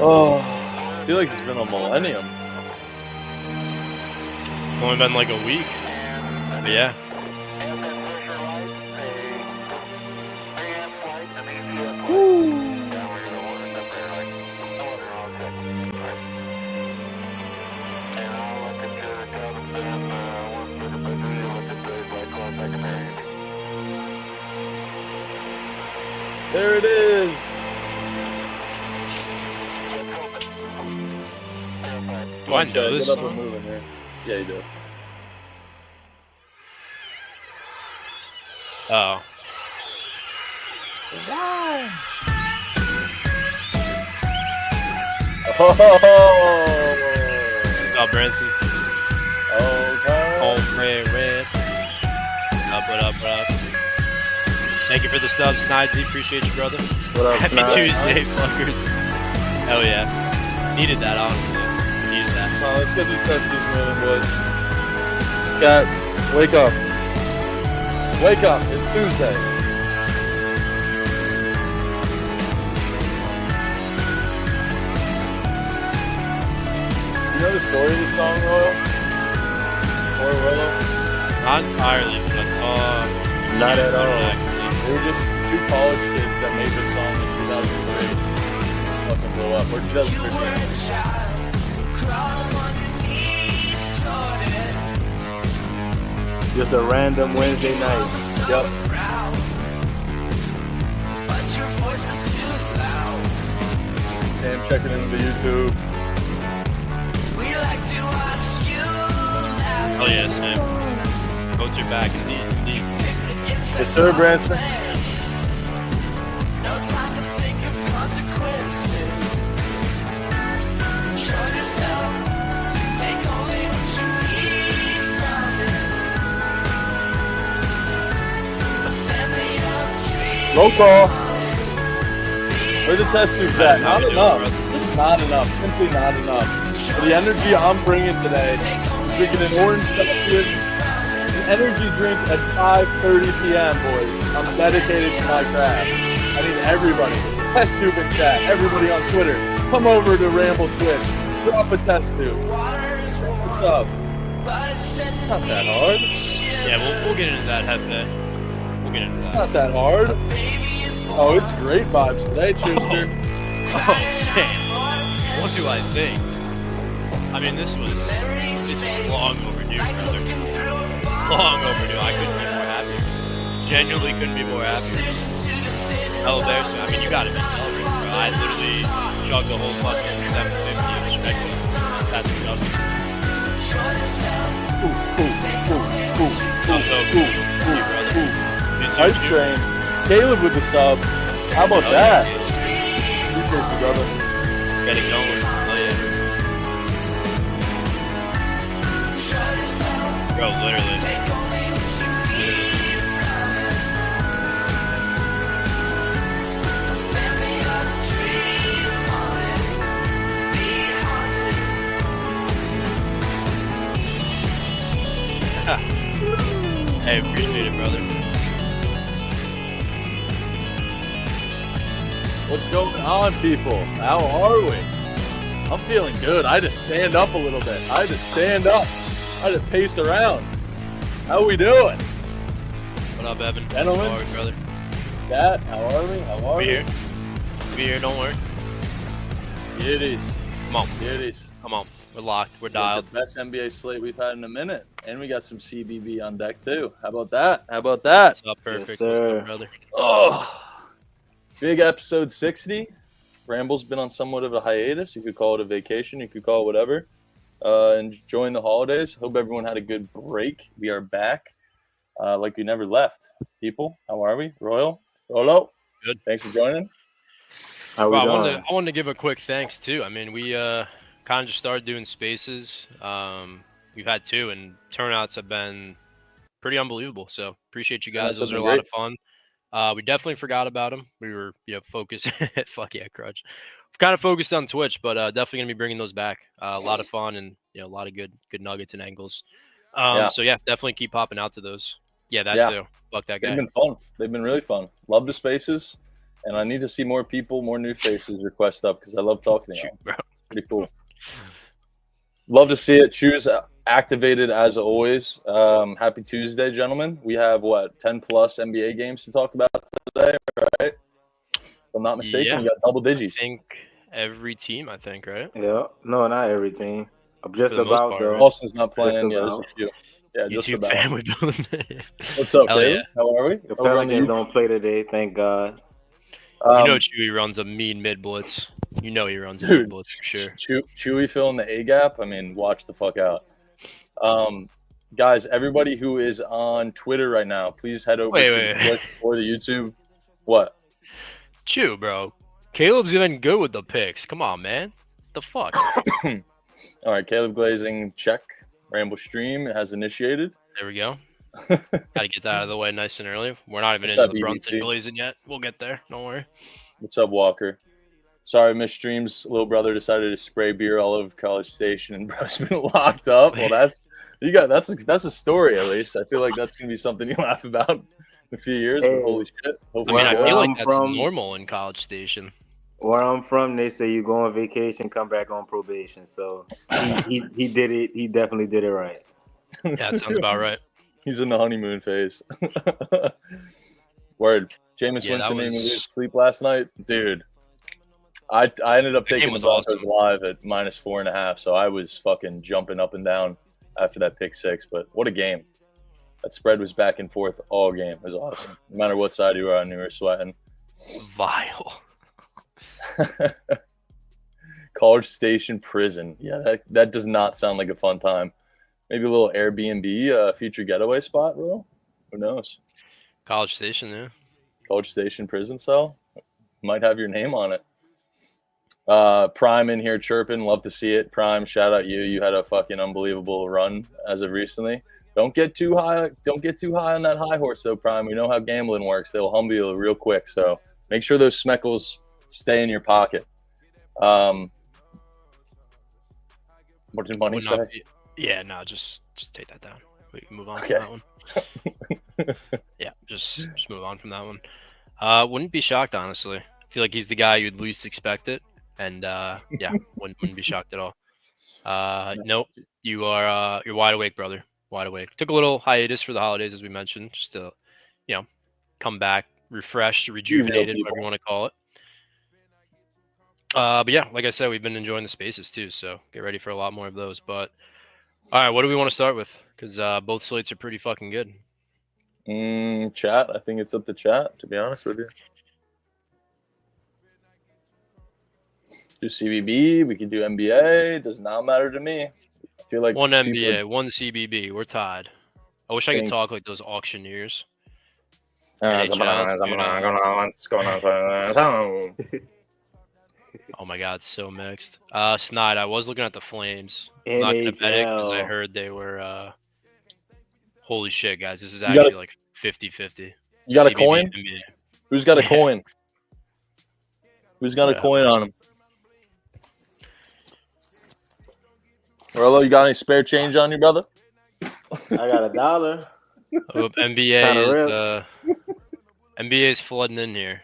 Oh, I feel like it's been a millennium. It's only been like a week. But yeah. There it is. Do I know this Get up and song? move in here. Yeah, you do. Oh. Why? Oh. What's up, Branson? Okay. Home red. What up? Thank you for the subs, Snidesy. Appreciate you, brother. What up, Happy Snide? Tuesday, fuckers. Hell yeah. Needed that, honestly. Needed that. Let's get these testes moving, boys. Cat, wake up. Wake up. It's Tuesday. You know the story of this song, Royal? Or Willow? Not entirely, but Not at all. actually. We were just two college kids that made this song in 2003. Fucking blow up. Or 2013. Just a random Wednesday night. Yep. Sam checking into the YouTube. Hell yeah, Sam. Coats are back, indeed. Yes, sir, Branson. Roll call. Where the test tubes at? Not enough. Just not enough. Simply not enough. For the energy I'm bringing today, I'm drinking an orange Celsius, an energy drink at 5:30 p.m., boys. I'm dedicated to my craft. I need everybody. Test tube in chat. Everybody on Twitter. Come over to Ramble Twitch. Drop a test tube. What's up? Not that hard. Yeah, we'll get into that, Hefe. We'll get into that. Not that hard. Oh, it's great vibes today, Chester. Oh, Sam. What do I think? I mean, this was long overdue, brother. Long overdue. I couldn't be more happy. Genuinely couldn't be more happy. Elevators, I mean, you gotta be celebrating, bro. I literally chugged the whole fucking 750 of respect. That's disgusting. Hype train. Caleb with the sub. How about that? Appreciate you, brother. Get it going. Oh, yeah. Bro, literally. Hey, appreciate it, brother. What's going on, people? How are we? I'm feeling good. I had to stand up a little bit. I had to pace around. How we doing? What up, Evan? Gentlemen? How are we, brother? Cat, how are we? How are we? Be here, don't worry. Beauties. Come on. Beauties. Come on. We're locked. We're It's like dialed. the best NBA slate we've had in a minute. And we got some CBB on deck, too. How about that? How about that? What's up, perfect? Yes, What's sir. up, brother? Oh, big episode 60. Ramble's been on somewhat of a hiatus. You could call it a vacation. You could call it whatever. Enjoying the holidays. Hope everyone had a good break. We are back like we never left. People, how are we? Royal? Rolo? Good. Thanks for joining. How we Well, doing? I wanted to give a quick thanks, too. I mean, we kind of just started doing spaces. We've had two, and turnouts have been pretty unbelievable. So appreciate you guys. Yeah, Those are a something lot of fun. We definitely forgot about them. We were, focused. Fuck yeah, Crutch. We've kind of focused on Twitch, but definitely gonna be bringing those back. A lot of fun and a lot of good nuggets and angles. So yeah, definitely keep popping out to those. Yeah, that too. Fuck that guy. They've been fun. They've been really fun. Love the spaces. And I need to see more people, more new faces request up because I love talking to Shoot, y'all. bro. It's pretty cool. Love to see it. Choose activated as always. Happy Tuesday, gentlemen. We have 10 plus NBA games to talk about today, right? If I'm not mistaken, Yeah. we got double I digits. think every team, right? Yeah. No, not every team. Just For the most about part, though. right? Boston's not playing. Just Yeah, there's a about. few. Yeah, just YouTube about. family building. What's up, Hell Caleb? yeah. How are we? The Over on the Pelicans don't play today, thank God. You know Chewy runs a mean mid blitz. You know he runs a mid Dude, blitz for sure. Chewy filling the A gap. I mean, watch the fuck out. Guys, everybody who is on Twitter right now, please head over to the Twitch or the YouTube. What? Chew, bro. Caleb's even good with the picks. Come on, man. The fuck? All right, Caleb Glazing, check. Ramble Stream has initiated. There we go. Got to get that out of the way nice and early. We're not even What's into up, the Brunson EBT? Glazing yet. We'll get there. Don't worry. What's up, Walker? Sorry, Miss Stream's little brother decided to spray beer all over College Station, and bro's been locked up. Well, that's a story at least. I feel like that's gonna be something you laugh about in a few years. Hey, but holy shit! I Hopefully, mean, I Where feel like I'm that's from- normal in College Station. Where I'm from, they say you go on vacation, come back on probation. So he did it. He definitely did it right. Yeah, that sounds about right. He's in the honeymoon phase. Word. Jameis Yeah, that Winston made me was- lose sleep last night, dude. I ended up The game taking the was Broncos awesome. live at -4.5, so I was fucking jumping up and down after that pick six. But what a game! That spread was back and forth all game. It was awesome. No matter what side you were on, you were sweating. Vile. College Station prison. Yeah, that does not sound like a fun time. Maybe a little Airbnb future getaway spot, bro. Who knows? College Station, yeah. College Station prison cell might have your name on it. Prime in here chirping. Love to see it. Prime, shout out you. You had a fucking unbelievable run as of recently. Don't get too high. Don't get too high on that high horse, though, Prime. We know how gambling works. They'll humble you real quick. So make sure those smeckles stay in your pocket. What did Money Would say? not be- Yeah, no, just take that down. We can move on Okay. from that one. Yeah, just move on from that one. Wouldn't be shocked, honestly. I feel like he's the guy you'd least expect it, and yeah, wouldn't be shocked at all. Nope, you're wide awake, brother. Wide awake. Took a little hiatus for the holidays, as we mentioned, just to come back refreshed, rejuvenated, whatever you want to call it. But yeah, like I said, we've been enjoying the spaces too, so get ready for a lot more of those. But all right, what do we want to start with? Because both slates are pretty fucking good. Chat. I think it's up to chat, to be honest with you. Do CBB. We can do NBA. It does not matter to me. I feel like One people- NBA, one CBB. We're tied. I wish I could Think- talk like those auctioneers. What's going on? Oh my god, so mixed. Snide, I was looking at the Flames. I'm not gonna bet it because I NHL. heard they were holy shit, guys. This is You gotta- actually like 50-50. You got a CBB, coin? NBA. Who's got a Yeah. coin? Who's got a Yeah. coin on him? Rolo, you got any spare change on you, brother? I got $1. Oh, NBA Kinda is NBA is flooding in here.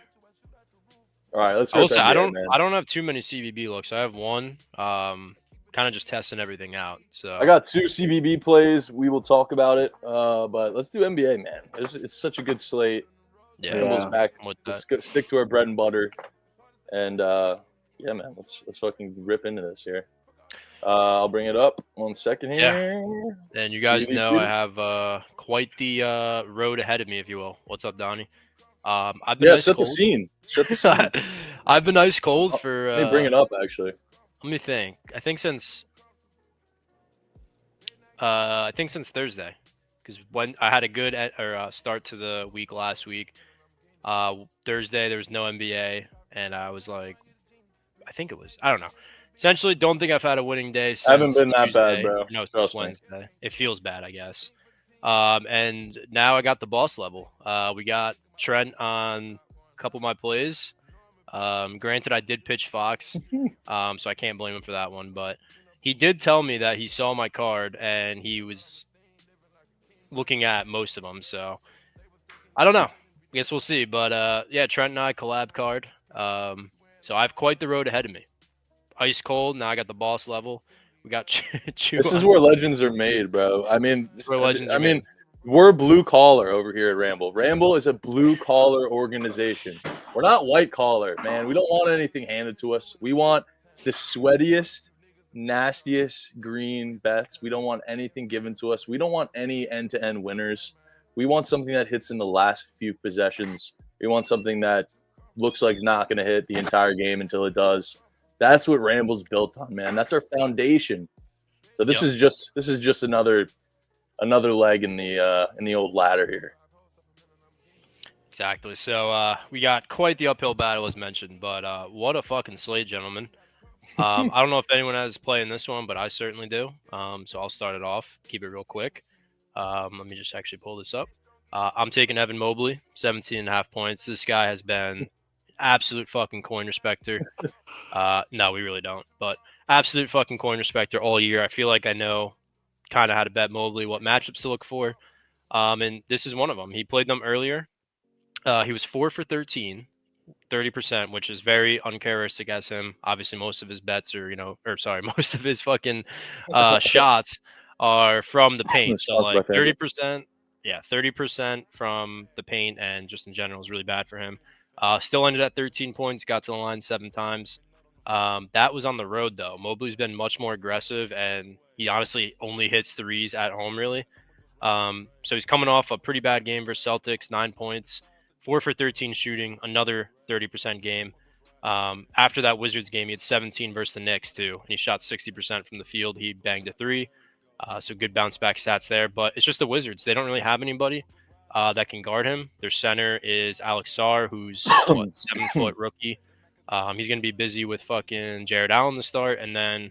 All right, let's. I will rip say I NBA, man. don't have too many CBB looks. I have one. Kind of just testing everything out. So I got 2 CBB plays. We will talk about it. But let's do NBA, man. It's such a good slate. yeah, Nimble's Yeah. back. I'm with Let's that. go, stick to our bread and butter. And yeah, man, let's fucking rip into this here. I'll bring it up 1 second here. And you guys Really know good. I have quite the road ahead of me, if you will. What's up, Donnie? I've been Yeah, ice set the cold. scene. Set the scene. I've been ice cold for. Let me bring it up, actually. Let me think. I think since Thursday, because when I had a good start to the week last week. Thursday there was no NBA, and I was like, I don't know. Essentially, don't think I've had a winning day since I haven't been that bad, Tuesday. bro. No, since Trust me. Wednesday. It feels bad, I guess. And now I got the boss level. We got Trent on a couple of my plays. Granted, I did pitch Fox, so I can't blame him for that one. But he did tell me that he saw my card and he was looking at most of them. So I don't know. guess we'll see. But yeah, Trent and I collab card. So I have quite the road ahead of me. Ice cold. Now I got the boss level. We got Chew. This is where legends are made, bro. I mean, Where legends are made. we're blue collar over here at Ramble. Ramble is a blue collar organization. We're not white collar, man. We don't want anything handed to us. We want the sweatiest, nastiest green bets. We don't want anything given to us. We don't want any end-to-end winners. We want something that hits in the last few possessions. We want something that looks like it's not going to hit the entire game until it does. That's what Ramble's built on, man. That's our foundation. So this is just another leg in the old ladder here. Exactly. So we got quite the uphill battle as mentioned, but what a fucking slate, gentlemen. I don't know if anyone has play in this one, but I certainly do. So I'll start it off. Keep it real quick. Let me just actually pull this up. I'm taking Evan Mobley, 17.5 points. This guy has been absolute fucking coin respecter. No, we really don't. But absolute fucking coin respecter all year. I feel like I know kind of how to bet Mobley, what matchups to look for. And this is one of them. He played them earlier. He was 4 for 13, 30%, which is very uncharacteristic as him. Obviously, most of his bets are, most of his fucking shots are from the paint. So like 30%, 30% from the paint and just in general is really bad for him. Still ended at 13 points, got to the line 7 times. That was on the road, though. Mobley's been much more aggressive, and he honestly only hits threes at home, really. So he's coming off a pretty bad game versus Celtics, 9 points, 4 for 13 shooting, another 30% game. After that Wizards game, he had 17 versus the Knicks, too, and he shot 60% from the field. He banged a 3. So good bounce back stats there, but it's just the Wizards. They don't really have anybody that can guard him. Their center is Alex Sarr, who's a 7-foot rookie. He's going to be busy with fucking Jared Allen to start, and then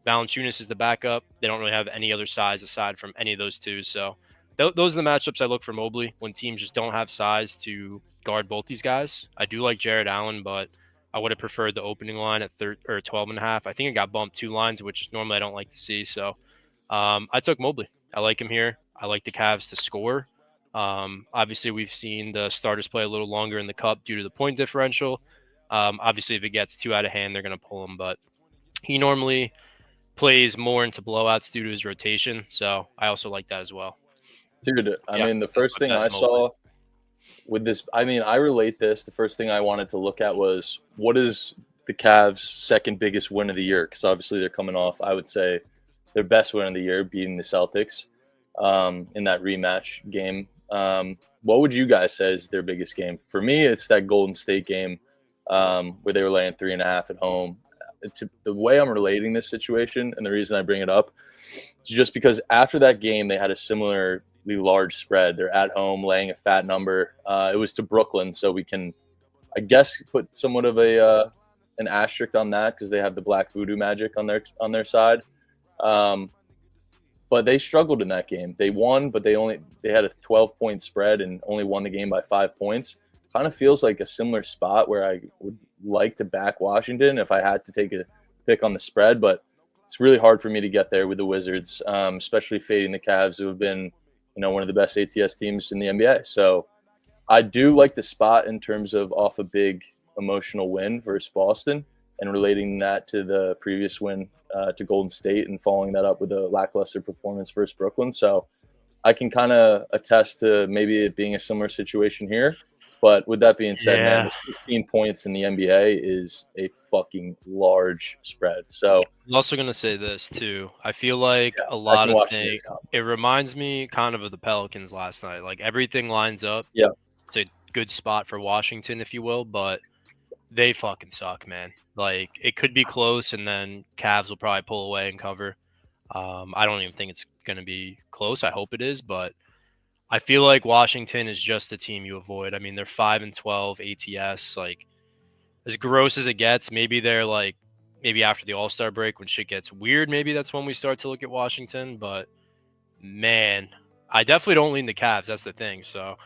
Valanciunas is the backup. They don't really have any other size aside from any of those two. So those are the matchups I look for Mobley when teams just don't have size to guard both these guys. I do like Jared Allen, but I would have preferred the opening line at 12.5. I think it got bumped 2 lines, which normally I don't like to see. So I took Mobley. I like him here. I like the Cavs to score. Obviously, we've seen the starters play a little longer in the cup due to the point differential. Obviously, if it gets too out of hand, they're going to pull him. But he normally plays more into blowouts due to his rotation. So I also like that as well. Dude, I mean, the first thing I saw with this, I relate this. The first thing I wanted to look at was what is the Cavs' second biggest win of the year? Because obviously they're coming off, I would say, their best win of the year, beating the Celtics in that rematch game. What would you guys say is their biggest game? For me, it's that Golden State game where they were laying 3.5 at home. The way I'm relating this situation, and the reason I bring it up, is just because after that game, they had a similarly large spread. They're at home, laying a fat number. It was to Brooklyn, so we can, I guess, put somewhat of an asterisk on that because they have the Black Voodoo Magic on their side. But they struggled in that game. They won, but they had a 12-point spread and only won the game by 5 points. Kind of feels like a similar spot where I would like to back Washington if I had to take a pick on the spread, but it's really hard for me to get there with the Wizards, especially fading the Cavs, who have been, one of the best ATS teams in the NBA. So I do like the spot in terms of off a big emotional win versus Boston and relating that to the previous win to Golden State and following that up with a lackluster performance versus Brooklyn. So I can kind of attest to maybe it being a similar situation here. But with that being said, man, 16 points in the NBA is a fucking large spread. So I'm also going to say this, too. I feel like a lot of things, it reminds me kind of the Pelicans last night. Like, everything lines up. Yeah. It's a good spot for Washington, if you will, but they fucking suck, man. Like, it could be close, and then Cavs will probably pull away and cover. I don't even think it's going to be close. I hope it is, but I feel like Washington is just a team you avoid. I mean, they're 5-12 ATS. Like, as gross as it gets, maybe they're like, maybe after the All-Star break when shit gets weird, maybe that's when we start to look at Washington. But, man, I definitely don't lean the Cavs. That's the thing. So,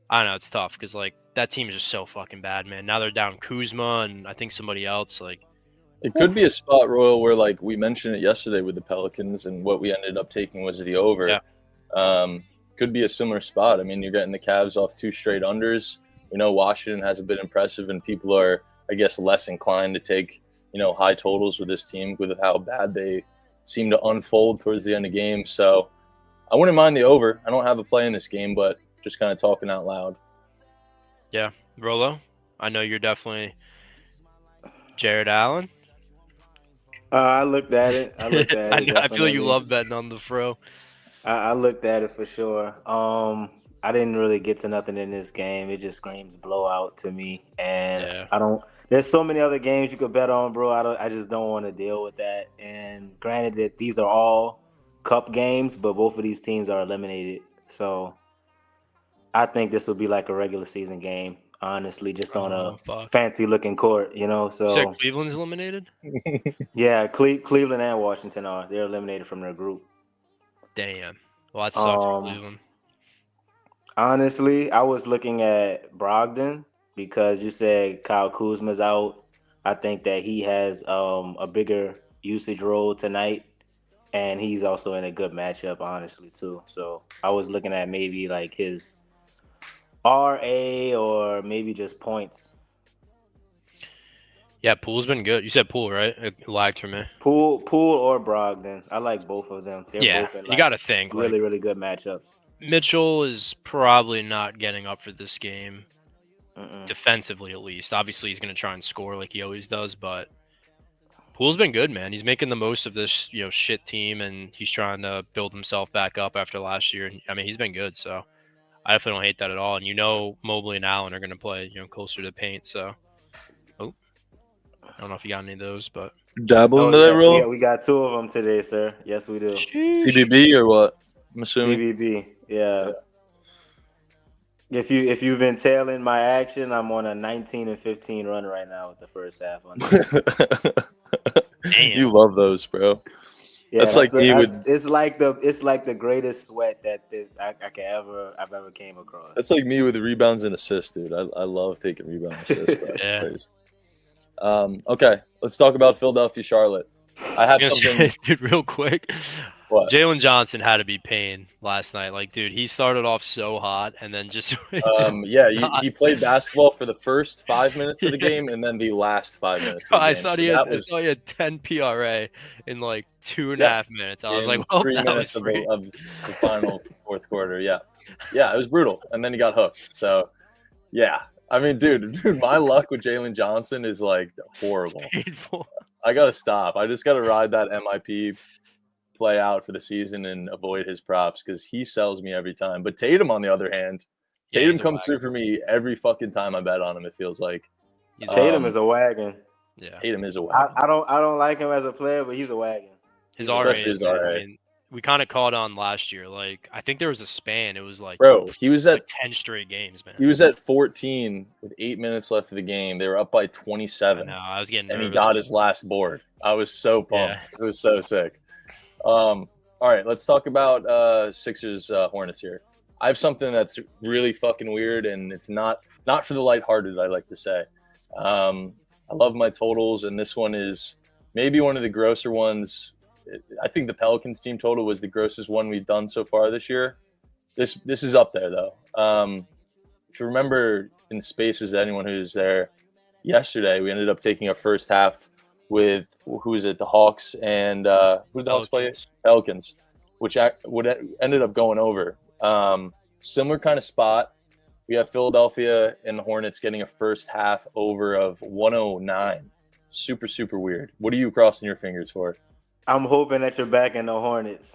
I don't know. It's tough because, like, that team is just so fucking bad, man. Now they're down Kuzma and I think somebody else. Like, it could be a spot, Royal, where, like, we mentioned it yesterday with the Pelicans and what we ended up taking was the over. Yeah. could be a similar spot. I mean, you're getting the Cavs off 2 straight unders. Washington hasn't been impressive, and people are, I guess, less inclined to take, high totals with this team with how bad they seem to unfold towards the end of games. So I wouldn't mind the over. I don't have a play in this game, but just kind of talking out loud. Yeah. Rolo, I know you're definitely Jared Allen. I looked at it. I feel like you love betting on the Fro. I looked at it for sure. I didn't really get to nothing in this game. It just screams blowout to me, and I don't. There's so many other games you could bet on, bro. I just don't want to deal with that. And granted that these are all cup games, but both of these teams are eliminated, so I think this would be like a regular season game. Honestly, just on a fancy looking court, So you said Cleveland's eliminated? Yeah, Cleveland and Washington they're eliminated from their group. Damn. Well, that sucks for Cleveland. Honestly, I was looking at Brogdon because you said Kyle Kuzma's out. I think that he has a bigger usage role tonight, and he's also in a good matchup, honestly, too. So I was looking at maybe like his RA or maybe just points. Yeah, Poole's been good. You said Poole, right? It lagged for me. Poole or Brogdon. I like both of them. They're both in, you got to think. Really, really good matchups. Mitchell is probably not getting up for this game, defensively at least. Obviously, he's going to try and score like he always does, but Poole's been good, man. He's making the most of this, shit team, and he's trying to build himself back up after last year. I mean, he's been good, so I definitely don't hate that at all. And Mobley and Allen are going to play, closer to the paint, so. I don't know if you got any of those, but dabbling today, Roll? Yeah, we got 2 of them today, sir. Yes, we do. Sheesh. CBB or what? I'm assuming CBB. Yeah. If you've been tailing my action, I'm on a 19-15 run right now with the first half on. Damn. You love those, bro. Yeah, that's like me with. It's like the greatest sweat that I've ever came across. That's like me with rebounds and assists, dude. I love taking rebound assists. Yeah. Okay, let's talk about Philadelphia, Charlotte. I have something, dude, real quick. What? Jalen Johnson had to be paying last night. Like, dude, he started off so hot and then just. He played basketball for the first 5 minutes of the game and then the last 5 minutes. Of the game. I saw he had 10 PRA in like 2.5 minutes. I was like, well, 3 minutes of the final fourth quarter. Yeah, it was brutal, and then he got hooked. So, yeah. I mean, dude, my luck with Jalen Johnson is like horrible. It's painful. I gotta stop. I just gotta ride that MIP play out for the season and avoid his props because he sells me every time. But Tatum, on the other hand, Tatum comes through for me every fucking time I bet on him. It feels like Tatum is a wagon. Yeah, Tatum is a wagon. I don't like him as a player, but he's a wagon. His RA is RA. I mean, we kind of caught on last year. Like, I think there was a span. It was like, bro, he was at 10 straight games, man. He was at 14 with 8 minutes left of the game. They were up by 27. No, I was getting nervous. And he got his last board. I was so pumped. Yeah. It was so sick. All right, let's talk about Sixers Hornets here. I have something that's really fucking weird, and it's not for the lighthearted, I like to say. I love my totals, and this one is maybe one of the grosser ones. I think the Pelicans team total was the grossest one we've done so far this year. This is up there, though. If you remember in Spaces, anyone who's there yesterday, we ended up taking a first half with, who was it, the Hawks and who did the Hawks play? Pelicans, which ended up going over. Similar kind of spot. We have Philadelphia and the Hornets getting a first half over of 109. Super, super weird. What are you crossing your fingers for? I'm hoping that you're back in the Hornets.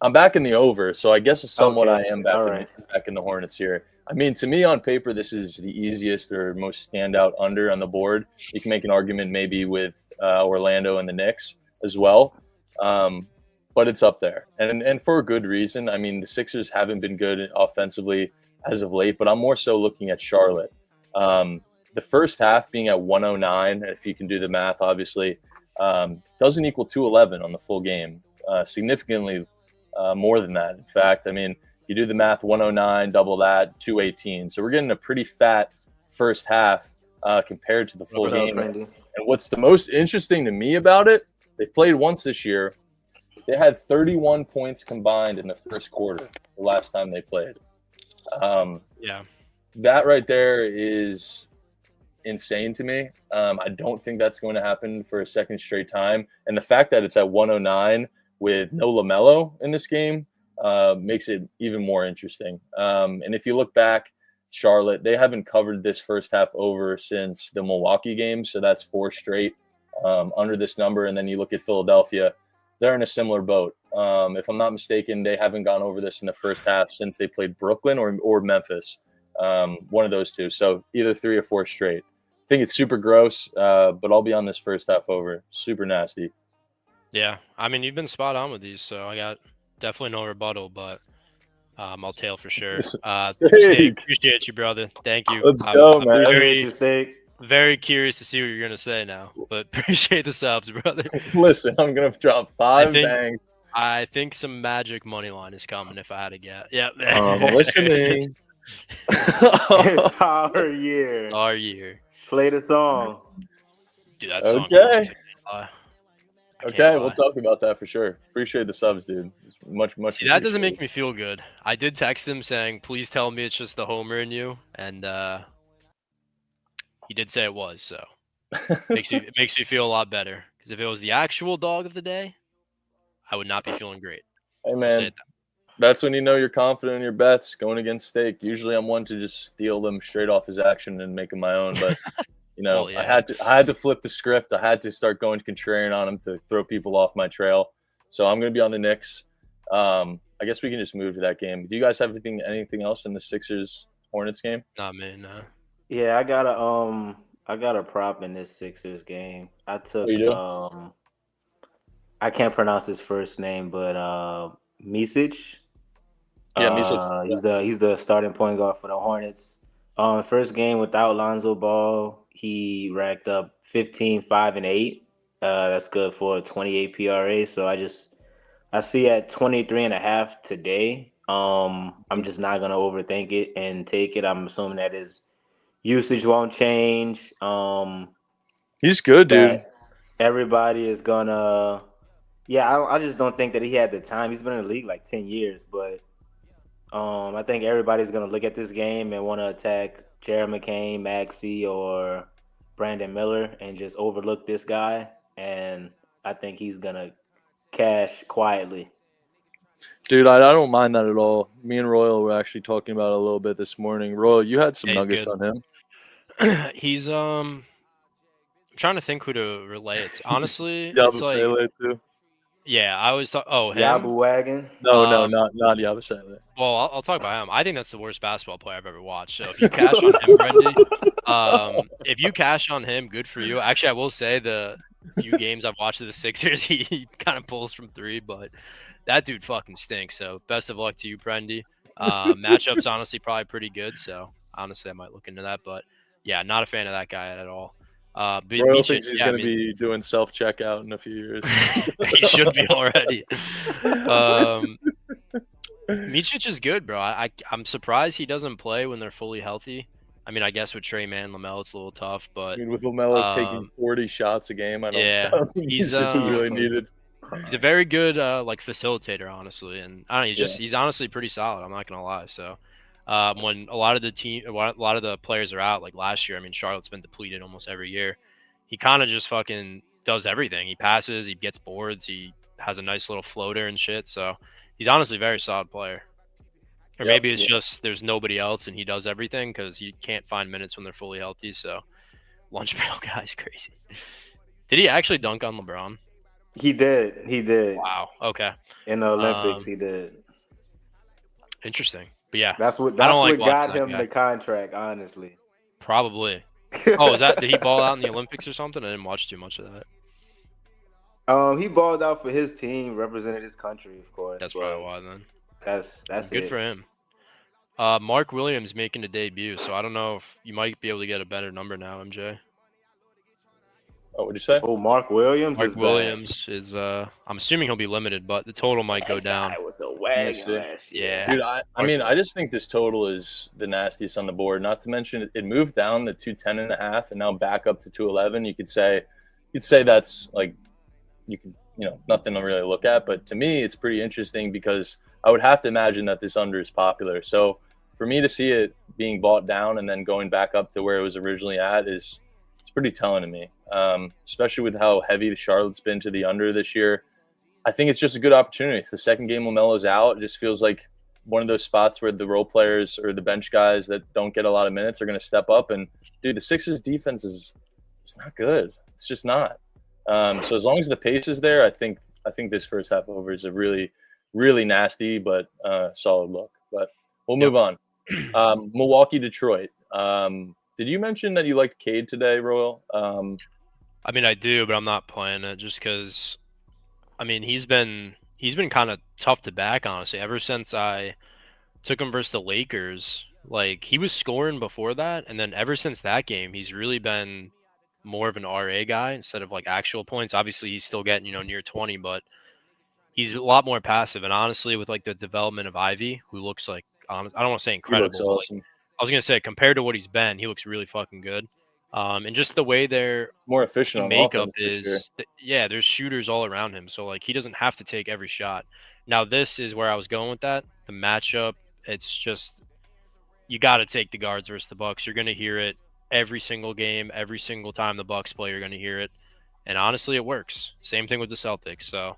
I'm back in the over, so I guess somewhat okay. I am back in the Hornets here. I mean, to me on paper, this is the easiest or most standout under on the board. You can make an argument maybe with Orlando and the Knicks as well, but it's up there. And for a good reason. I mean, the Sixers haven't been good offensively as of late, but I'm more so looking at Charlotte. The first half being at 109, if you can do the math, obviously, doesn't equal 211 on the full game. Significantly more than that. In fact, I mean, you do the math, 109, double that, 218. So we're getting a pretty fat first half compared to the full game. And what's the most interesting to me about it, they've played once this year. They had 31 points combined in the first quarter the last time they played. That right there is insane to me. I don't think that's going to happen for a second straight time. And the fact that it's at 109 with no LaMelo in this game makes it even more interesting. And if you look back, Charlotte, they haven't covered this first half over since the Milwaukee game. So that's 4 straight under this number. And then you look at Philadelphia, they're in a similar boat. If I'm not mistaken, they haven't gone over this in the first half since they played Brooklyn or Memphis. One of those two. So either 3 or 4 straight. I think it's super gross, but I'll be on this first half over. Super nasty. Yeah, I mean, you've been spot on with these, so I got definitely no rebuttal, but I'll tail for sure. Steak, appreciate you, brother. Thank you. Let's go, man. Very curious to see what you're going to say now, but appreciate the subs, brother. Listen, I'm going to drop 5 bangs. I think some magic money line is coming if I had to guess. Yeah. I'm listening. It's our year. Our year. Play the song. Dude, that song. Okay, we'll talk about that for sure. Appreciate the subs, dude. It's much. See, that doesn't make me feel good. I did text him saying, "Please tell me it's just the homer in you," and he did say it was. So it makes me feel a lot better. Because if it was the actual dog of the day, I would not be feeling great. Hey man, that's when you know you're confident in your bets going against Steak. Usually, I'm one to just steal them straight off his action and make them my own, but. You know, I had to flip the script. I had to start going contrarian on him to throw people off my trail. So I'm going to be on the Knicks. I guess we can just move to that game. Do you guys have anything else in the Sixers Hornets game? Not me, no. Yeah, I got a prop in this Sixers game. I took I can't pronounce his first name, but Micic. Yeah, Micic. He's the starting point guard for the Hornets. First game without Lonzo Ball. He racked up 15, 5, and 8. That's good for a 28 PRA. So I see at 23.5 today. I'm just not gonna overthink it and take it. I'm assuming that his usage won't change. He's good, dude. Everybody is gonna. Yeah, I just don't think that he had the time. He's been in the league like 10 years, but I think everybody's gonna look at this game and want to attack Jared McCain, Maxey, or Brandon Miller and just overlook this guy. And I think he's going to cash quietly. Dude, I don't mind that at all. Me and Royal were actually talking about it a little bit this morning. Royal, you had some nuggets on him. He's I'm trying to think who to relay it to. Honestly, Yabusele too. Yeah, I always thought. Oh, him? Yabu Wagon? No, not Yabusele. Well, I'll talk about him. I think that's the worst basketball player I've ever watched. So if you cash on him, Brendy, if you cash on him, good for you. Actually, I will say the few games I've watched of the Sixers, he kind of pulls from 3, but that dude fucking stinks. So best of luck to you, Brendy. Matchup's honestly probably pretty good. So honestly, I might look into that. But yeah, not a fan of that guy at all. Royal thinks he's going to be doing self-checkout in a few years. He should be already. Micic is good, bro. I'm surprised he doesn't play when they're fully healthy. I mean, I guess with Trey Man, LaMelo, it's a little tough, but with LaMelo taking 40 shots a game, I don't think he's really needed. He's a very good like facilitator, honestly, and I don't know, he's honestly pretty solid. I'm not gonna lie. So when a lot of the players are out, like last year, I mean, Charlotte's been depleted almost every year. He kind of just fucking does everything. He passes, he gets boards, he has a nice little floater and shit. So he's honestly a very solid player. Or maybe it's just there's nobody else and he does everything because he can't find minutes when they're fully healthy. So lunch pail guy's crazy. Did he actually dunk on LeBron? He did. Wow. Okay. In the Olympics, he did. Interesting. But yeah, that's what got him the contract. Honestly, probably. Oh, did he ball out in the Olympics or something? I didn't watch too much of that. He balled out for his team, represented his country, of course. That's probably why then. That's good for him. Mark Williams making a debut, so I don't know if you might be able to get a better number now, MJ. Oh, what'd you say? Oh, Mark Williams. Mark Williams is. I'm assuming he'll be limited, but the total might go down. That was a wagon. Yeah, dude. I mean, I just think this total is the nastiest on the board. Not to mention, it moved down to 210.5, and now back up to 211. You could say that's like, you could nothing to really look at. But to me, it's pretty interesting because I would have to imagine that this under is popular. So for me to see it being bought down and then going back up to where it was originally at it's pretty telling to me, especially with how heavy the Charlotte's been to the under this year. I think it's just a good opportunity. It's the second game LaMelo's out. It just feels like one of those spots where the role players or the bench guys that don't get a lot of minutes are going to step up. And, dude, the Sixers defense is not good. It's just not. So as long as the pace is there, I think this first half over is a really, really nasty but solid look. But we'll move on. Milwaukee, Detroit. Did you mention that you liked Cade today, Royal? I mean, I do, but I'm not playing it just because. I mean, he's been kind of tough to back, honestly. Ever since I took him versus the Lakers, like he was scoring before that, and then ever since that game, he's really been more of an RA guy instead of like actual points. Obviously, he's still getting near 20, but he's a lot more passive. And honestly, with like the development of Ivy, who looks like I don't want to say incredible. He looks awesome. Like, I was gonna say compared to what he's been, he looks really fucking good. And just the way their more efficient makeup is, there's shooters all around him, so like he doesn't have to take every shot. Now this is where I was going with that. The matchup, it's just you got to take the guards versus the Bucks. You're gonna hear it every single game, every single time the Bucks play. You're gonna hear it, and honestly, it works. Same thing with the Celtics. So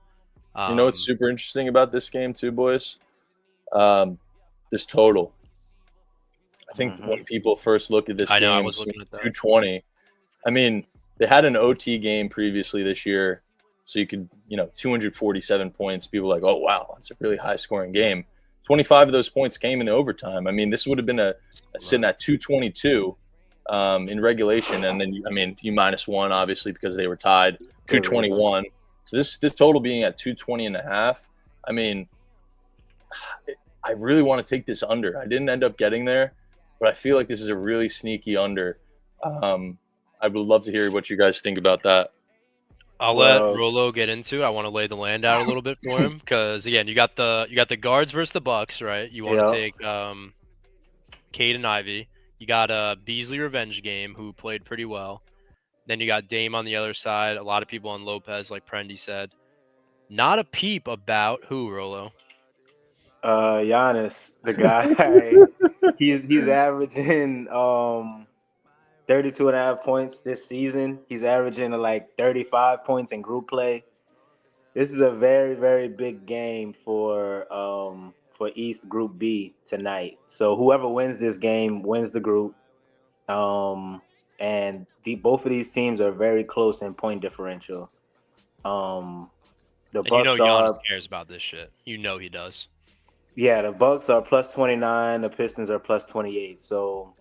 what's super interesting about this game too, boys? This total. I think when people first look at this game, I was looking at that. 220. I mean, they had an OT game previously this year, so you could, 247 points. People are like, oh, wow, that's a really high-scoring game. 25 of those points came in the overtime. I mean, this would have been a sitting at 222 in regulation, and then, you minus one, obviously, because they were tied, 221. So this total being at 220 and a half, I mean, I really want to take this under. I didn't end up getting there, but I feel like this is a really sneaky under. I would love to hear what you guys think about that. I'll let Rolo get into it. I want to lay the land out a little bit for him because again, you got the guards versus the Bucks, right? You want to take Cade and Ivy. You got a Beasley revenge game who played pretty well. Then you got Dame on the other side. A lot of people on Lopez, like Prendy said. Not a peep about who, Rolo? Giannis, the guy. he's averaging 32 and a half points this season. He's averaging like 35 points in group play. This is a very, very big game for East Group B tonight. So whoever wins this game wins the group. And both of these teams are very close in point differential. The Bucks Giannis cares about this shit. You know he does. Yeah, the Bucks are plus 29. The Pistons are plus 28. So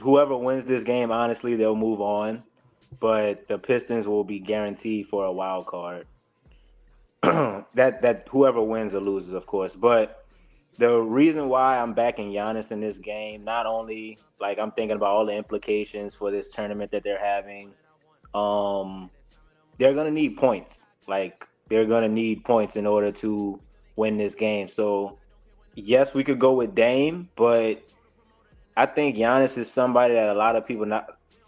whoever wins this game, honestly, they'll move on. But the Pistons will be guaranteed for a wild card. that whoever wins or loses, of course. But the reason why I'm backing Giannis in this game, not only like I'm thinking about all the implications for this tournament that they're having, they're gonna need points. Like they're gonna need points in order to win this game. So yes, we could go with Dame, but I think Giannis is somebody that a lot of people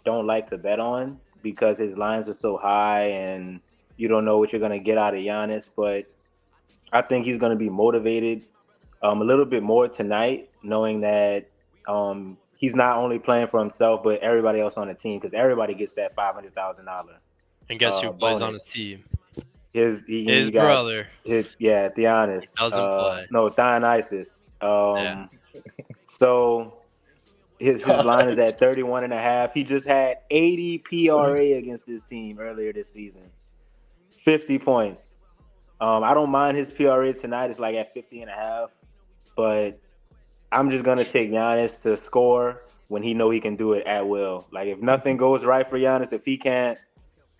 don't like to bet on because his lines are so high and you don't know what you're going to get out of Giannis. But I think he's going to be motivated a little bit more tonight, knowing that he's not only playing for himself, but everybody else on the team, because everybody gets that $500,000. And guess who plays on his team? His brother. Giannis. He doesn't play. No, Dionysus. So his line is at 31 and a half. He just had 80 PRA against his team earlier this season. 50 points. I don't mind his PRA tonight. It's like at 50 and a half. But I'm just going to take Giannis to score when he know he can do it at will. Like if nothing goes right for Giannis, if he can't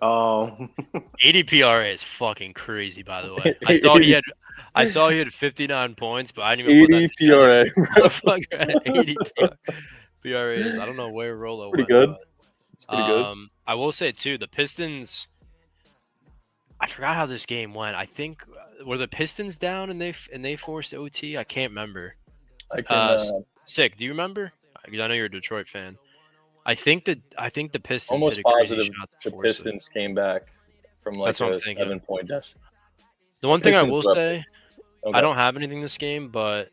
80 PRA is fucking crazy, by the way. I saw he had 59 points, but I didn't even 80 PRA. 80 PRA is, I don't know where Rolo pretty went. Good. It's pretty good. I will say too, the Pistons. I forgot how this game went. I think were the Pistons down and they forced OT. I can't remember. Sick. Do you remember? Because I know you're a Detroit fan. I think the Pistons almost hit a crazy positive shot the Pistons came back. from like That's what a I'm thinking. 7-point desk. The one thing I will say, okay. I don't have anything this game, but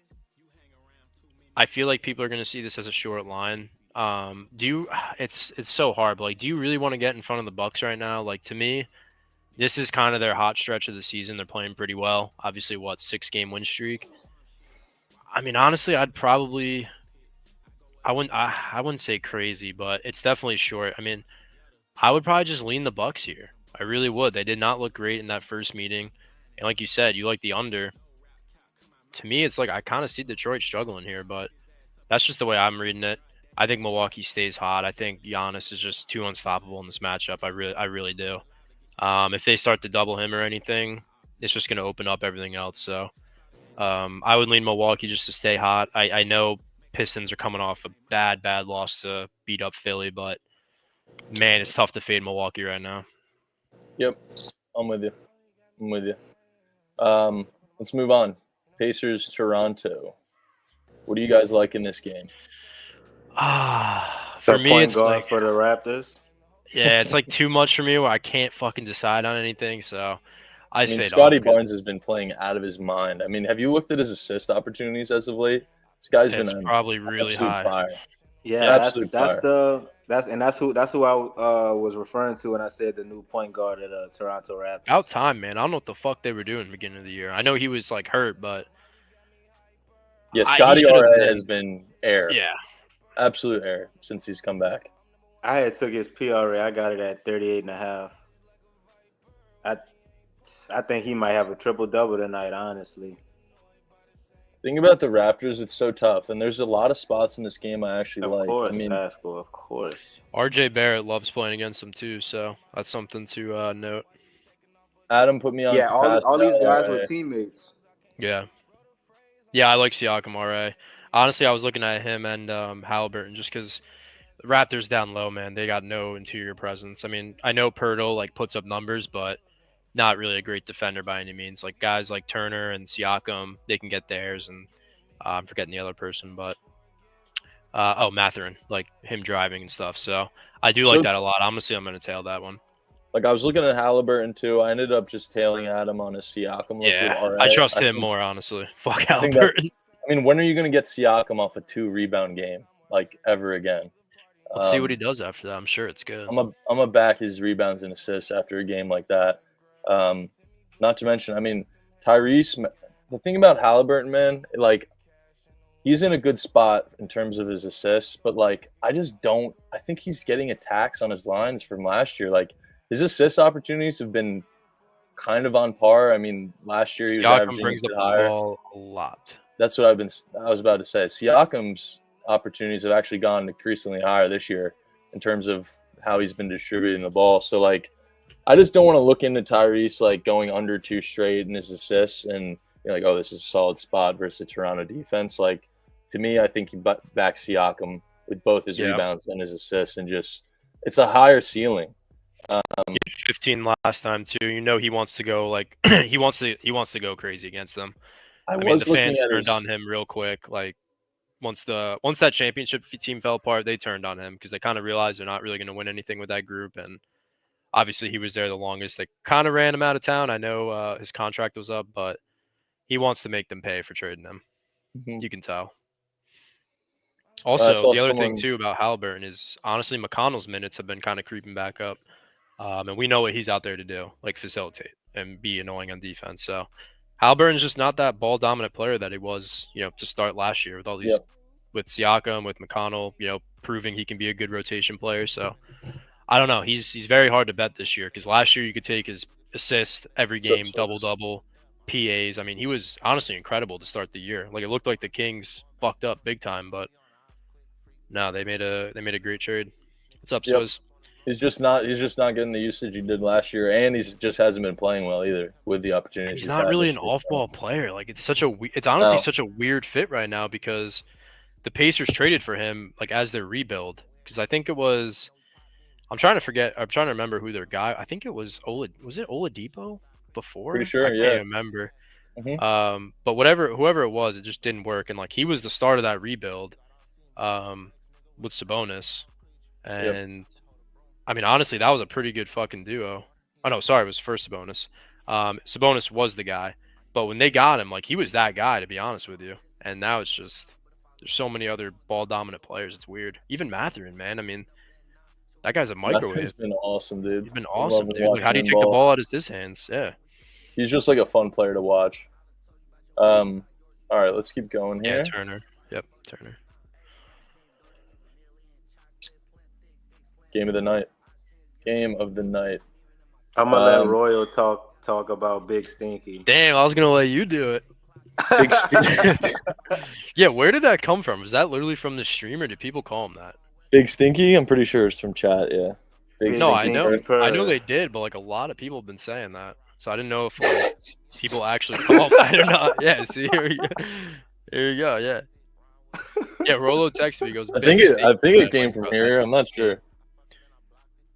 I feel like people are going to see this as a short line. It's so hard, but like, do you really want to get in front of the Bucks right now? Like, to me, this is kind of their hot stretch of the season. They're playing pretty well. Obviously, 6-game win streak. I mean, honestly, I wouldn't say crazy, but it's definitely short. I mean, I would probably just lean the Bucks here. I really would. They did not look great in that first meeting. And like you said, you like the under. To me, it's like I kind of see Detroit struggling here, but that's just the way I'm reading it. I think Milwaukee stays hot. I think Giannis is just too unstoppable in this matchup. I really do. If they start to double him or anything, it's just going to open up everything else. So I would lean Milwaukee just to stay hot. I know Pistons are coming off a bad loss to beat up Philly, but man, it's tough to fade Milwaukee right now. Yep, I'm with you. Let's move on. Pacers, Toronto. What do you guys like in this game? For me, it's like for the Raptors. Yeah, it's like too much for me where I can't fucking decide on anything. So I mean, Scotty Barnes has been playing out of his mind. I mean, have you looked at his assist opportunities as of late? This guy's been probably really high. Fire. Yeah, that's who I was referring to when I said the new point guard at Toronto Raptors. About time, man. I don't know what the fuck they were doing at the beginning of the year. I know he was like hurt, but yeah, Scotty has been air. Yeah, absolute air since he's come back. I had took his PRA. I got it at 38.5. I think he might have a triple-double tonight, honestly. Think about the Raptors. It's so tough, and there's a lot of spots in this game I actually like. Of course. RJ Barrett loves playing against him too, so that's something to note. Adam put me on. Yeah, all these guys were teammates. Yeah, I like Siakam RA. Honestly, I was looking at him and Halliburton just because the Raptors down low, man. They got no interior presence. I mean, I know Pirtle like puts up numbers, but not really a great defender by any means. Like guys like Turner and Siakam, they can get theirs, and I'm forgetting the other person, but Mathurin, like him driving and stuff. So I do like that a lot. Honestly, I'm going to tail that one. Like I was looking at Halliburton too. I ended up just tailing Adam on his Siakam. Yeah, I trust him more, honestly. Fuck Halliburton. I mean, when are you going to get Siakam off a 2-rebound game like ever again? Let's see what he does after that. I'm sure it's good. I'm a back his rebounds and assists after a game like that. Not to mention, I mean, Tyrese. The thing about Halliburton, man, like he's in a good spot in terms of his assists, but like I think he's getting attacks on his lines from last year. Like his assist opportunities have been kind of on par. I mean, last year he was averaging brings up higher. The ball a lot. That's what I was about to say. Siakam's opportunities have actually gone increasingly higher this year in terms of how he's been distributing the ball. So like, I just don't want to look into Tyrese like going under 2 straight in his assists and you're like, oh, this is a solid spot versus the Toronto defense. Like to me, I think you back Siakam with both his rebounds and his assists, and just it's a higher ceiling. 15 last time too. You know he wants to go like he wants to go crazy against them. I mean, the fans turned on him real quick. Like once that championship team fell apart, they turned on him because they kind of realized they're not really going to win anything with that group. And obviously, he was there the longest. They kind of ran him out of town. I know his contract was up, but he wants to make them pay for trading him. Mm-hmm. You can tell. Also, the other thing too about Halliburton is honestly McConnell's minutes have been kind of creeping back up, and we know what he's out there to do, like facilitate and be annoying on defense. So Halliburton's just not that ball dominant player that he was, to start last year with all these, with Siakam, with McConnell, proving he can be a good rotation player. So I don't know. He's very hard to bet this year because last year you could take his assist every game, double, PAs. I mean, he was honestly incredible to start the year. Like it looked like the Kings fucked up big time, but no, they made a great trade. What's up, Swizz? He's just not getting the usage he did last year, and he just hasn't been playing well either with the opportunities. He's not really an off-ball player. Like it's honestly such a weird fit right now because the Pacers traded for him like as their rebuild because I think it was. I'm trying to remember who their guy. I think it was Was it Oladipo before? Pretty sure. I can't remember. Mm-hmm. But whoever it was, it just didn't work. And like he was the start of that rebuild, with Sabonis, and I mean honestly, that was a pretty good fucking duo. Oh no, sorry, it was first Sabonis. Sabonis was the guy, but when they got him, like he was that guy, to be honest with you. And now it's just there's so many other ball dominant players. It's weird. Even Mathurin, man. I mean, that guy's a microwave. He's been awesome, dude. He's been awesome, dude. Like, how do you take the ball out of his hands? Yeah. He's just like a fun player to watch. All right, let's keep going here. Yeah, Turner. Yep, Turner. Game of the night. I'm gonna let Royal talk about Big Stinky. Damn, I was gonna let you do it. Big Stinky. Yeah, where did that come from? Is that literally from the stream, or did people call him that? Big Stinky? I'm pretty sure it's from chat. Yeah. I know they did, but like a lot of people have been saying that, so I didn't know if like, people actually called that or not. Yeah, see here you go. Yeah. Yeah, Rolo texted me. He goes, I think it came from here. I'm not sure.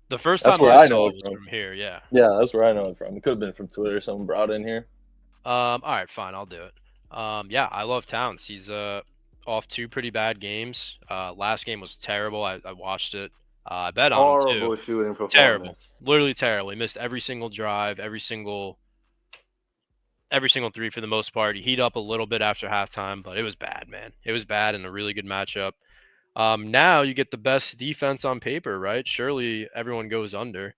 The first time I saw it was from here, yeah. Yeah, that's where I know it from. It could have been from Twitter. Someone brought it in here. All right, fine, I'll do it. Yeah, I love Towns. He's off 2 pretty bad games. Last game was terrible. I watched it. I bet on him too. Horrible shooting performance. Terrible, literally terrible. He missed every single drive, every single 3 for the most part. He heat up a little bit after halftime, but it was bad, man. It was bad and a really good matchup. Now you get the best defense on paper, right? Surely everyone goes under.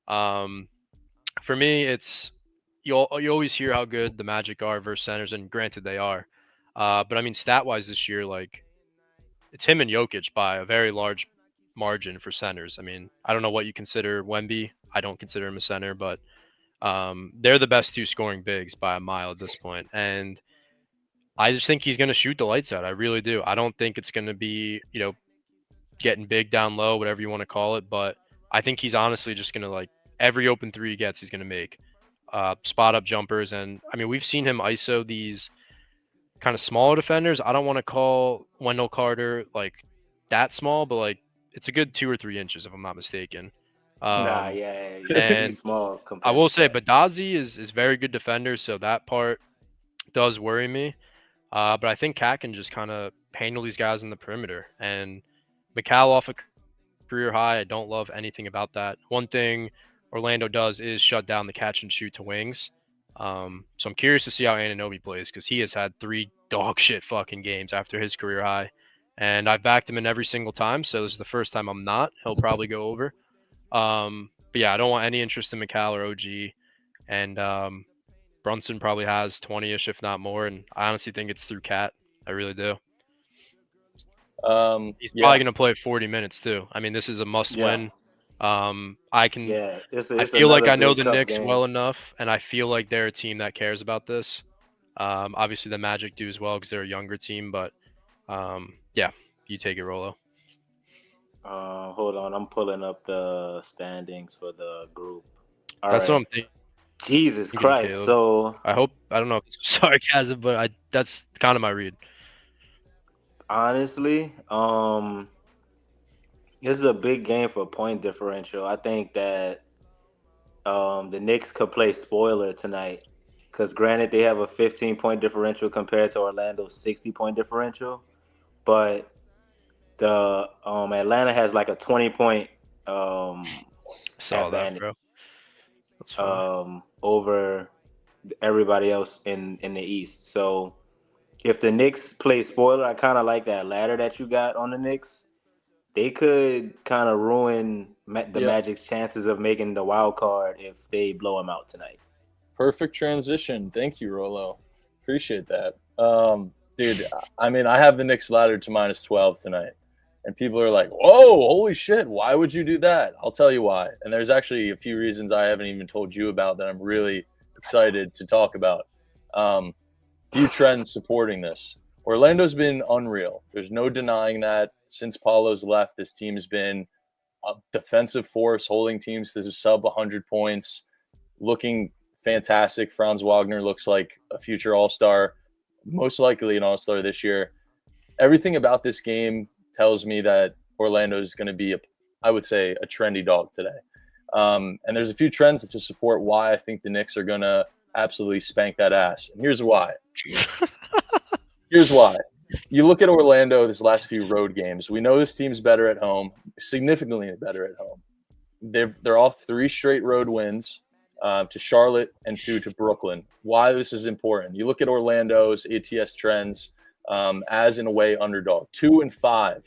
For me, it's you always hear how good the Magic are versus centers, and granted they are. But I mean, stat-wise this year, like it's him and Jokic by a very large margin for centers. I mean, I don't know what you consider Wemby. I don't consider him a center, but they're the best 2 scoring bigs by a mile at this point. And I just think he's going to shoot the lights out. I really do. I don't think it's going to be, getting big down low, whatever you want to call it. But I think he's honestly just going to, like, every open 3 he gets, he's going to make spot up jumpers. And I mean, we've seen him ISO these kind of smaller defenders. I don't want to call Wendell Carter like that small, but like it's a good 2 or 3 inches if I'm not mistaken. Yeah. And small. I will say, Badazi is very good defender, so that part does worry me. But I think Cat can just kind of handle these guys in the perimeter. And Mikal off a career high, I don't love anything about that. One thing Orlando does is shut down the catch and shoot to wings. So I'm curious to see how Anunoby plays, because he has had 3 dog shit fucking games after his career high. And I've backed him in every single time, so this is the first time I'm not. He'll probably go over. But yeah, I don't want any interest in Mikal or OG. And Brunson probably has 20-ish, if not more. And I honestly think it's through Cat. I really do. He's probably going to play 40 minutes too. I mean, this is a must-win. I feel like I know the Knicks well enough, and I feel like they're a team that cares about this. Obviously, the Magic do as well because they're a younger team. But yeah, you take it, Rolo. Hold on, I'm pulling up the standings for the group. That's what I'm thinking. Jesus Christ! So I don't know if it's sarcasm, but that's kind of my read. Honestly, this is a big game for point differential. I think that the Knicks could play spoiler tonight, because granted they have a 15-point differential compared to Orlando's 60-point differential, but the Atlanta has like a 20-point advantage over everybody else in the East. So if the Knicks play spoiler, I kind of like that ladder that you got on the Knicks. They could kind of ruin the Magic's chances of making the wild card if they blow them out tonight. Perfect transition. Thank you, Rolo. Appreciate that. Dude, I mean, I have the Knicks ladder to -12 tonight. And people are like, whoa, holy shit, why would you do that? I'll tell you why. And there's actually a few reasons I haven't even told you about that I'm really excited to talk about. Few trends supporting this. Orlando's been unreal. There's no denying that. Since Paulo's left, this team's been a defensive force, holding teams to sub 100 points, looking fantastic. Franz Wagner looks like a future all-star, most likely an all-star this year. Everything about this game tells me that Orlando is going to be, I would say, a trendy dog today. And there's a few trends to support why I think the Knicks are going to absolutely spank that ass. And here's why. Here's why. You look at Orlando this last few road games. We know this team's better at home, significantly better at home. They're off 3 straight road wins. to Charlotte, and 2 to Brooklyn. Why this is important? You look at Orlando's ATS trends as an away underdog, 2-5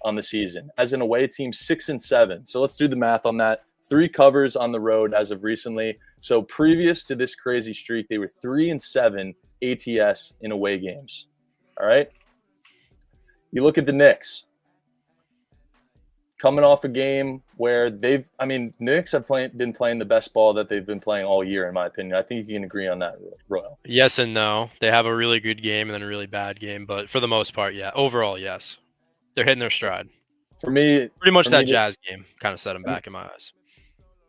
on the season. As an away team, 6-7. So let's do the math on that. 3 covers on the road as of recently. So previous to this crazy streak, they were 3-7 ATS in away games. All right. You look at the Knicks. Coming off a game where Knicks have been playing the best ball that they've been playing all year, in my opinion. I think you can agree on that, Royal. Yes and no. They have a really good game and then a really bad game, but for the most part, yeah. Overall, yes. They're hitting their stride. For me, pretty much that Jazz game kind of set them back in my eyes.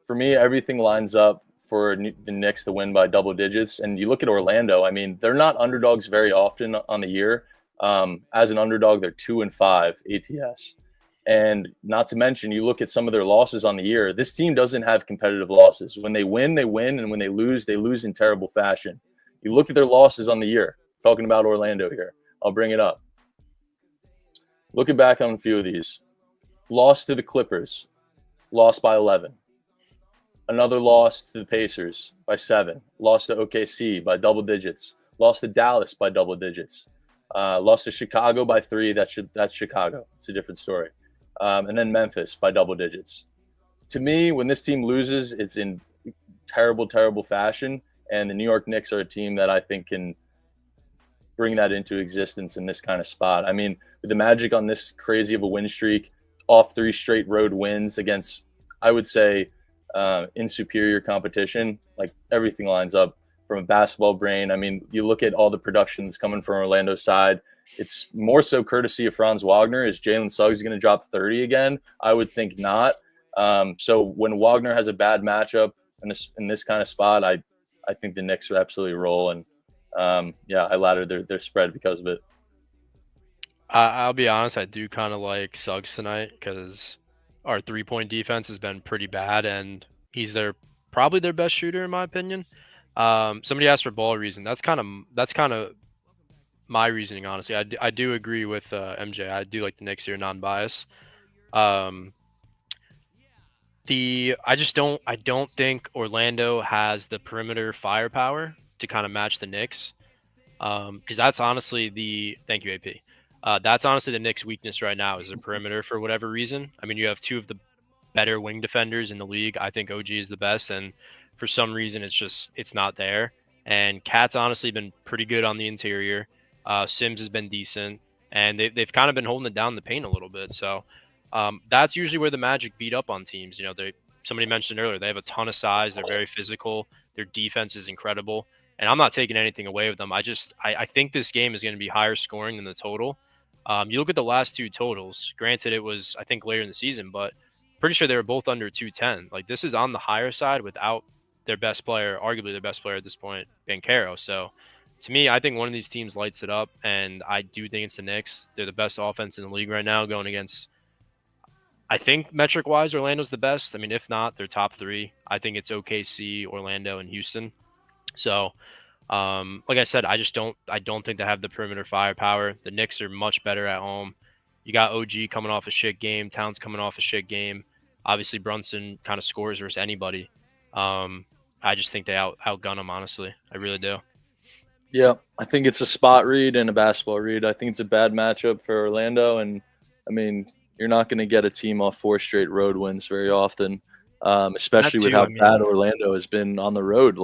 For me, everything lines up for the Knicks to win by double digits. And you look at Orlando, I mean, they're not underdogs very often on the year. As an underdog, they're 2-5 ATS. And not to mention, you look at some of their losses on the year. This team doesn't have competitive losses. When they win, they win. And when they lose in terrible fashion. You look at their losses on the year, talking about Orlando here. I'll bring it up. Looking back on a few of these. Lost to the Clippers. Lost by 11. Another loss to the Pacers by 7. Lost to OKC by double digits. Lost to Dallas by double digits. Lost to Chicago by 3. That's Chicago. It's a different story. And then Memphis by double digits. To me, when this team loses, it's in terrible, terrible fashion. And the New York Knicks are a team that I think can bring that into existence in this kind of spot. I mean, with the Magic on this crazy of a win streak, off 3 straight road wins against, I would say, in superior competition, like everything lines up from a basketball brain. I mean, you look at all the production that's coming from Orlando's side. It's more so courtesy of Franz Wagner. Is Jalen Suggs going to drop 30 again? I would think not. So when Wagner has a bad matchup in this kind of spot, I think the Knicks would absolutely roll. And I laddered their spread because of it. I'll be honest, I do kind of like Suggs tonight because our 3-point defense has been pretty bad, and he's probably their best shooter in my opinion. Somebody asked for ball reason. That's kind of my reasoning, honestly. I do agree with MJ. I do like the Knicks here, non-bias. I don't think Orlando has the perimeter firepower to kind of match the Knicks. Because that's honestly thank you, AP. That's honestly the Knicks' weakness right now is their perimeter for whatever reason. I mean, you have 2 of the better wing defenders in the league. I think OG is the best, and for some reason it's not there. And Cat's honestly been pretty good on the interior. Sims has been decent, and they've kind of been holding it down in the paint a little bit. So that's usually where the Magic beat up on teams. You know, somebody mentioned earlier, they have a ton of size. They're very physical. Their defense is incredible. And I'm not taking anything away with them. I think this game is going to be higher scoring than the total. You look at the last 2 totals. Granted, it was, I think, later in the season, but pretty sure they were both under 210. Like, this is on the higher side without their best player, arguably their best player at this point, Banchero. So, to me, I think one of these teams lights it up, and I do think it's the Knicks. They're the best offense in the league right now, going against, I think, metric-wise, Orlando's the best. I mean, if not, they're top 3. I think it's OKC, Orlando, and Houston. So, like I said, I don't think they have the perimeter firepower. The Knicks are much better at home. You got OG coming off a shit game. Towns coming off a shit game. Obviously, Brunson kind of scores versus anybody. I just think they outgun them, honestly. I really do. Yeah, I think it's a spot read and a basketball read. I think it's a bad matchup for Orlando. And, I mean, you're not going to get a team off 4 straight road wins very often. Especially with how bad Orlando has been on the road.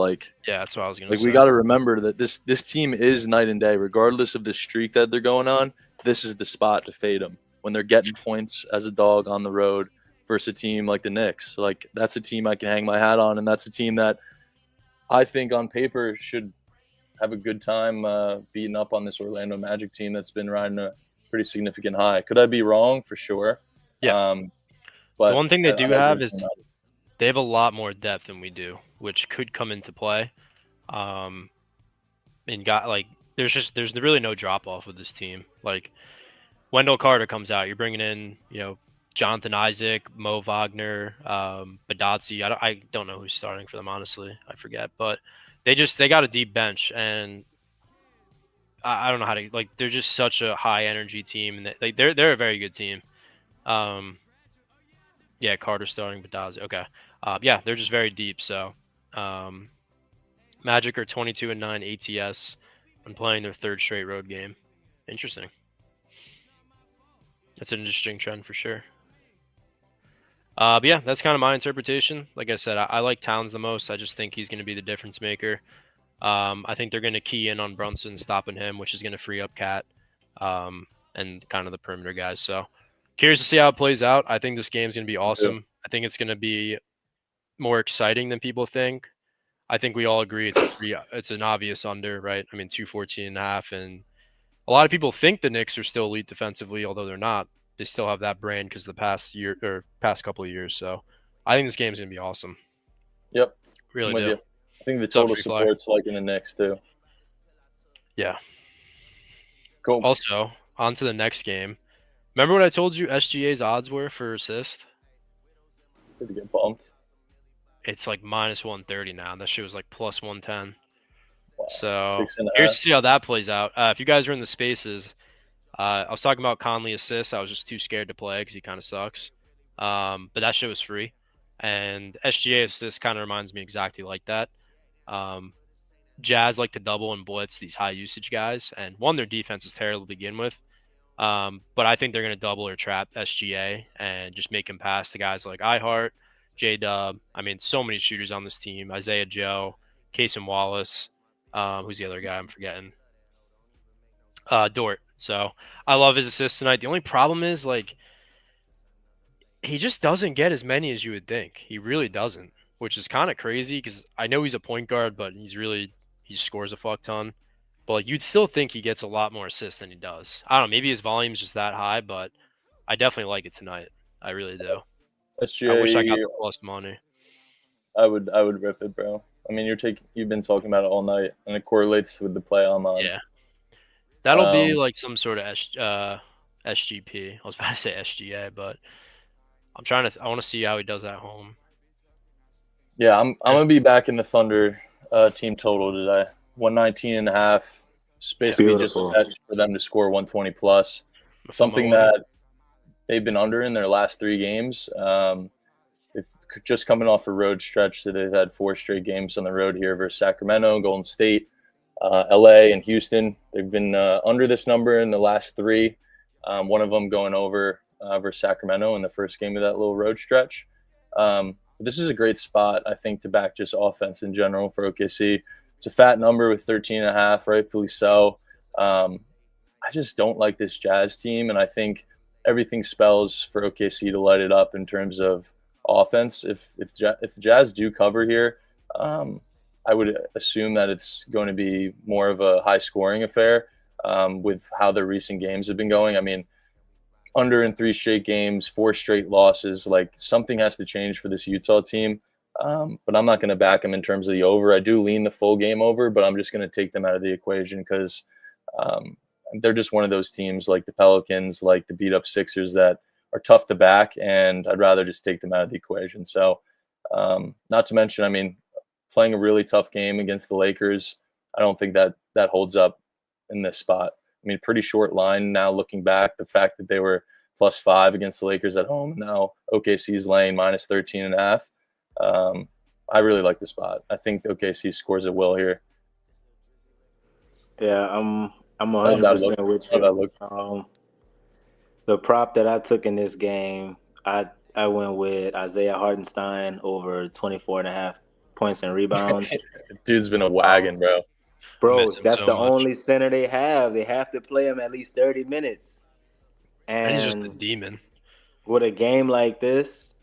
Yeah, that's what I was going to say. We got to remember that this team is night and day, regardless of the streak that they're going on. This is the spot to fade them when they're getting points as a dog on the road versus a team like the Knicks. Like, that's a team I can hang my hat on, and that's a team that I think on paper should have a good time beating up on this Orlando Magic team that's been riding a pretty significant high. Could I be wrong? For sure. Yeah. But the one thing they do have is they have a lot more depth than we do, which could come into play. And there's really no drop off with this team. Like, Wendell Carter comes out, you're bringing in, Jonathan Isaac, Mo Wagner, Badazzi. I don't know who's starting for them, honestly. I forget, but they got a deep bench, and I don't know how to, they're just such a high energy team, and they're a very good team. Yeah, Carter starting, Badazzi. Okay. They're just very deep. So Magic are 22-9 ATS when playing their third straight road game. Interesting. That's an interesting trend for sure. But yeah, that's kind of my interpretation. Like I said, I like Towns the most. I just think he's going to be the difference maker. I think they're going to key in on Brunson, stopping him, which is going to free up Cat and kind of the perimeter guys. So curious to see how it plays out. I think this game's going to be awesome. Yeah. I think it's going to be more exciting than people think. I think we all agree it's an obvious under, right? I mean, 214.5, and a lot of people think the Knicks are still elite defensively, although they're not. They still have that brand because of the past couple of years. So I think this game's gonna be awesome. Yep, really do. You. I think the total support's like in the Knicks too. Yeah. Cool. Also, on to the next game. Remember what I told you SGA's odds were for assist? Did he get bumped? It's like minus 130 now. That shit was like plus 110. Wow. So here's to see how that plays out. If you guys are in the spaces, I was talking about Conley assists. I was just too scared to play because he kind of sucks. But that shit was free. And SGA assists kind of reminds me exactly like that. Jazz like to double and blitz these high usage guys. And one, their defense is terrible to begin with. But I think they're going to double or trap SGA and just make him pass to guys like iHeart, J-Dub. I mean, so many shooters on this team. Isaiah Joe, Cason Wallace. Who's the other guy I'm forgetting? Dort. So I love his assists tonight. The only problem is, like, he just doesn't get as many as you would think. He really doesn't, which is kind of crazy because I know he's a point guard, but he scores a fuck ton. But like, you'd still think he gets a lot more assists than he does. I don't know. Maybe his volume's just that high, but I definitely like it tonight. I really do. SGA, I wish I got the plus money. I would rip it, bro. I mean, you've been talking about it all night, and it correlates with the play online. Yeah, that'll be like some sort of SGP. I was about to say SGA, but I want to see how he does at home. Yeah, I'm gonna be back in the Thunder team total today. 119.5. It's basically just for them to score 120 plus. Something that they've been under in their last 3 games. They've just coming off a road stretch, so they've had 4 straight games on the road here versus Sacramento, Golden State, LA, and Houston. They've been under this number in the last 3. One of them going over versus Sacramento in the first game of that little road stretch. This is a great spot, I think, to back just offense in general for OKC. It's a fat number with 13.5, rightfully so. I just don't like this Jazz team, and I think everything spells for OKC to light it up in terms of offense. If the Jazz do cover here, I would assume that it's going to be more of a high-scoring affair with how their recent games have been going. I mean, under in 3 straight games, 4 straight losses. Like, something has to change for this Utah team. But I'm not going to back them in terms of the over. I do lean the full game over, but I'm just going to take them out of the equation because they're just one of those teams like the Pelicans, like the beat-up Sixers that are tough to back, and I'd rather just take them out of the equation. So not to mention, I mean, playing a really tough game against the Lakers, I don't think that holds up in this spot. I mean, pretty short line now looking back. The fact that they were +5 against the Lakers at home, and now OKC's laying minus 13.5. I really like the spot. I think the OKC scores at will here. Yeah, I'm 100% with you. The prop that I took in this game, I went with Isaiah Hartenstein over 24.5 points and rebounds. Dude's been a wagon, bro. Bro, that's so the only center they have. They have to play him at least 30 minutes. And he's just a demon. With a game like this,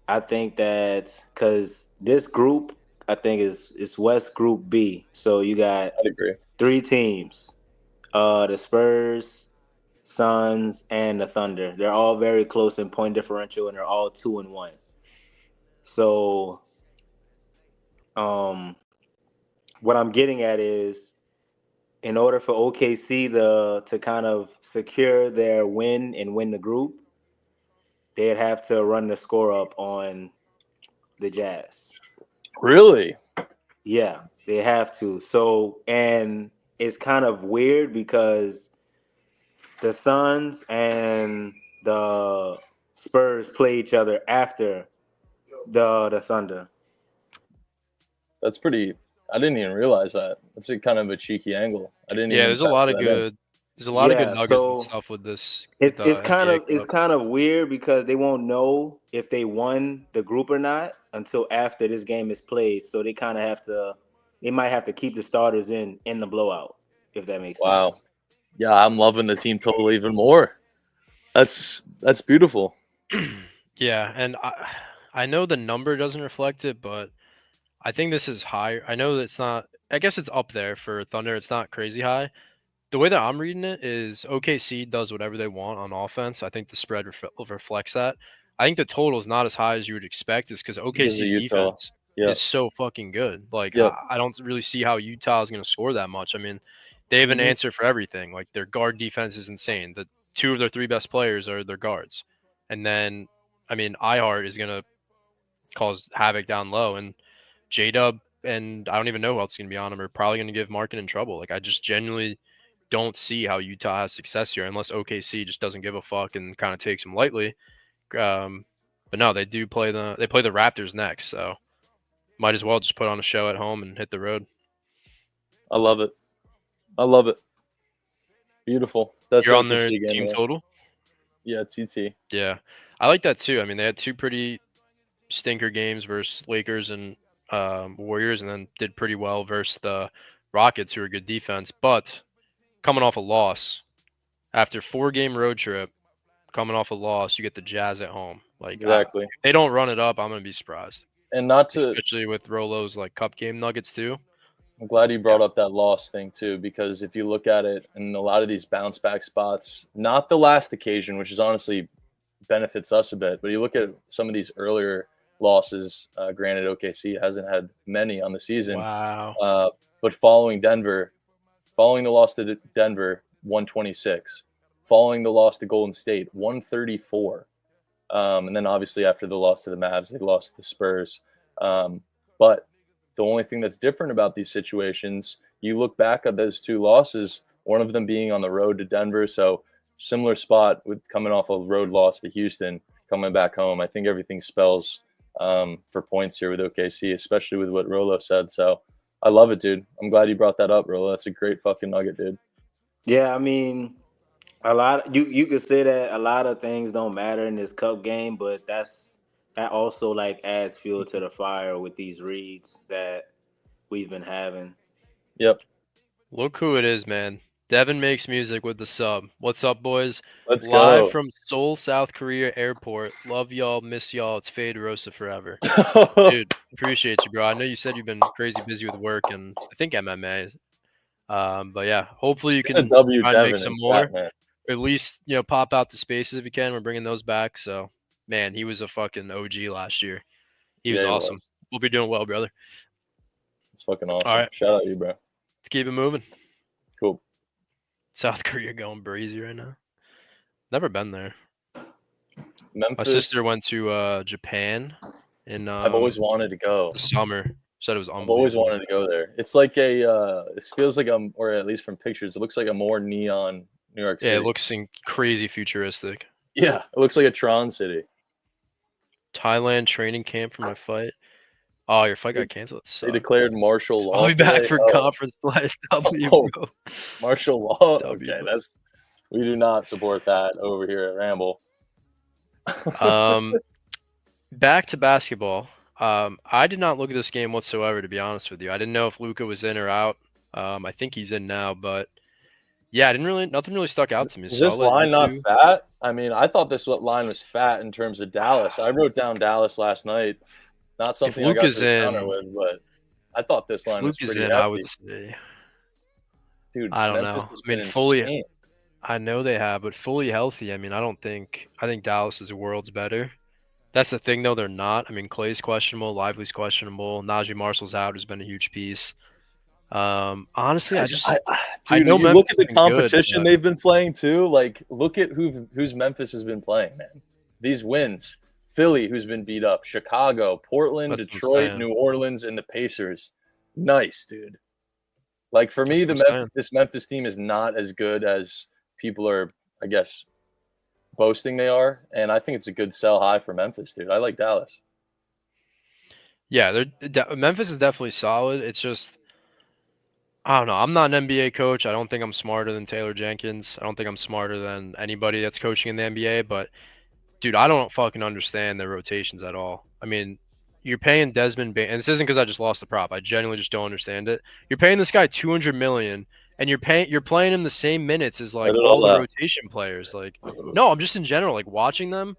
I think that because this group, I think is West Group B. So you got 3 teams, the Spurs, Suns, and the Thunder. They're all very close in point differential, and they're all 2-1. So, what I'm getting at is, in order for OKC to kind of secure their win and win the group, they'd have to run the score up on the Jazz. Really? Yeah, they have to. So, and it's kind of weird because the Suns and the Spurs play each other after the Thunder. That's pretty. I didn't even realize that. That's a kind of a cheeky angle. I didn't Yeah, even there's a lot factor of that in. good. There's a lot of good nuggets and So stuff with this with it's the NBA it's Cup. kind of weird because they won't know if they won the group or not until after this game is played. So they kind of have to. They might have to keep the starters in the blowout, if that makes Wow. sense. Yeah, I'm loving the team total even more. That's beautiful. Yeah, and I know the number doesn't reflect it, but I think this is higher. I know that it's not. I guess it's up there for Thunder. It's not crazy high. The way that I'm reading it is OKC does whatever they want on offense. I think the spread reflects that. I think the total is not as high as you would expect, is because Because of OKC's Utah. defense Yep. is so fucking good. Like Yep. I don't really see how Utah is going to score that much. I mean, they have an answer for everything. Like their guard defense is insane. The two of their three best players are their guards, and then I mean, iHeart is going to cause havoc down low, and J Dub and I don't even know who else is going to be on him are probably going to give Markkanen trouble. Like I just genuinely don't see how Utah has success here unless OKC just doesn't give a fuck and kind of takes them lightly. But no, they play the Raptors next, so might as well just put on a show at home and hit the road. I love it. I love it. Beautiful. That's You're on their OKC again, team total? Yeah, TT. Yeah, I like that too. I mean, they had two pretty stinker games versus Lakers and Warriors, and then did pretty well versus the Rockets, who are good defense. But coming off a loss after 4-game road trip, coming off a loss, you get the Jazz at home. Like Exactly. if they don't run it up, I'm gonna be surprised. And not to, especially with Rolo's like cup game nuggets too. I'm glad you brought up that loss thing too, because if you look at it in a lot of these bounce back spots, not the last occasion, which is honestly benefits us a bit, but you look at some of these earlier losses. Granted, OKC hasn't had many on the season. Wow. But following the loss to Denver, 126. Following the loss to Golden State, 134. And then obviously after the loss to the Mavs, they lost to the Spurs. But the only thing that's different about these situations, you look back at those two losses, one of them being on the road to Denver. So similar spot with coming off a road loss to Houston, coming back home. I think everything spells for points here with OKC, especially with what Rolo said. So I love it, dude. I'm glad you brought that up, Rolo. That's a great fucking nugget, dude. Yeah, I mean, you could say that a lot of things don't matter in this cup game, but that also like adds fuel to the fire with these reads that we've been having. Yep. Look who it is, man. Devin makes music with the sub. What's up, boys? Let's Live go. from Seoul, South Korea airport. Love y'all, miss y'all. It's Fade Rosa forever. Dude, appreciate you, bro. I know you said you've been crazy busy with work and I think MMA. But yeah, hopefully you can try and make some more. At least, pop out the spaces if you can. We're bringing those back. So, man, he was a fucking OG last year. He was awesome. We'll be doing well, brother. It's fucking awesome. All right. Shout out to you, bro. Let's keep it moving. Cool. South Korea going breezy right now. Never been there. Memphis. My sister went to Japan, and I've always wanted to go. The summer. Said it was unbelievable. I've always wanted to go there. It's like it feels like or at least from pictures, it looks like a more neon New York City. Yeah, it looks crazy futuristic. Yeah, it looks like a Tron city. Thailand training camp for my fight. Oh, your fight got canceled. They declared martial law. I'll be back for conference play. Martial law. Okay, we do not support that over here at Ramble. Back to basketball. I did not look at this game whatsoever, to be honest with you. I didn't know if Luka was in or out. I think he's in now, but yeah, nothing really stuck out to me. Is this line not fat? I mean, I thought this line was fat in terms of Dallas. I wrote down Dallas last night. Not something I got to counter with, but I thought this line was pretty hefty. I would say. Dude, I don't know. I mean, fully. I know they have, but fully healthy. I mean, I think Dallas is worlds better. That's the thing, though. They're not. I mean, Clay's questionable, Lively's questionable, Najee Marshall's out, who's been a huge piece. Honestly, I know you look at the competition they've been playing too. Like, look at who's Memphis has been playing, man. These wins. Philly, who's been beat up, Chicago, Portland, Detroit, New Orleans, and the Pacers. Nice, dude. Like, for me, this Memphis team is not as good as people are, I guess, boasting they are. And I think it's a good sell high for Memphis, dude. I like Dallas. Yeah, Memphis is definitely solid. It's just I don't know. I'm not an NBA coach. I don't think I'm smarter than Taylor Jenkins. I don't think I'm smarter than anybody that's coaching in the NBA. But dude, I don't fucking understand the rotations at all. I mean, you're paying Desmond Bain, and this isn't because I just lost the prop. I genuinely just don't understand it. You're paying this guy 200 million, and you're playing him the same minutes as like all the rotation players. Like, no, I'm just in general like watching them.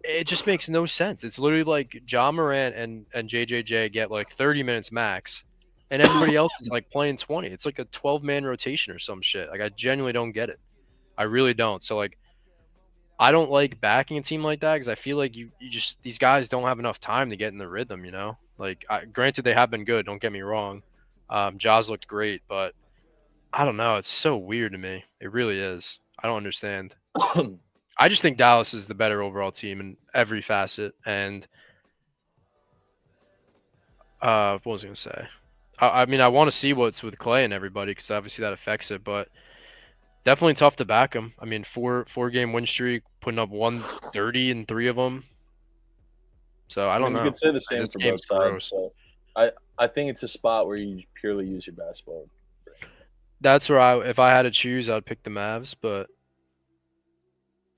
It just makes no sense. It's literally like Ja Morant and JJJ get like 30 minutes max, and everybody else is like playing 20. It's like a 12-man rotation or some shit. Like I genuinely don't get it. I really don't. So like I don't like backing a team like that because I feel like you just these guys don't have enough time to get in the rhythm. You know, like granted they have been good. Don't get me wrong. Jaws looked great, but I don't know. It's so weird to me. It really is. I don't understand. I just think Dallas is the better overall team in every facet. And what was I going to say? I mean, I want to see what's with Clay and everybody because obviously that affects it. But definitely tough to back him. I mean, four-game win streak, putting up 130 in 3 of them. So I don't know. You could say the same for both sides. So I think it's a spot where you purely use your basketball. That's where if I had to choose, I'd pick the Mavs. But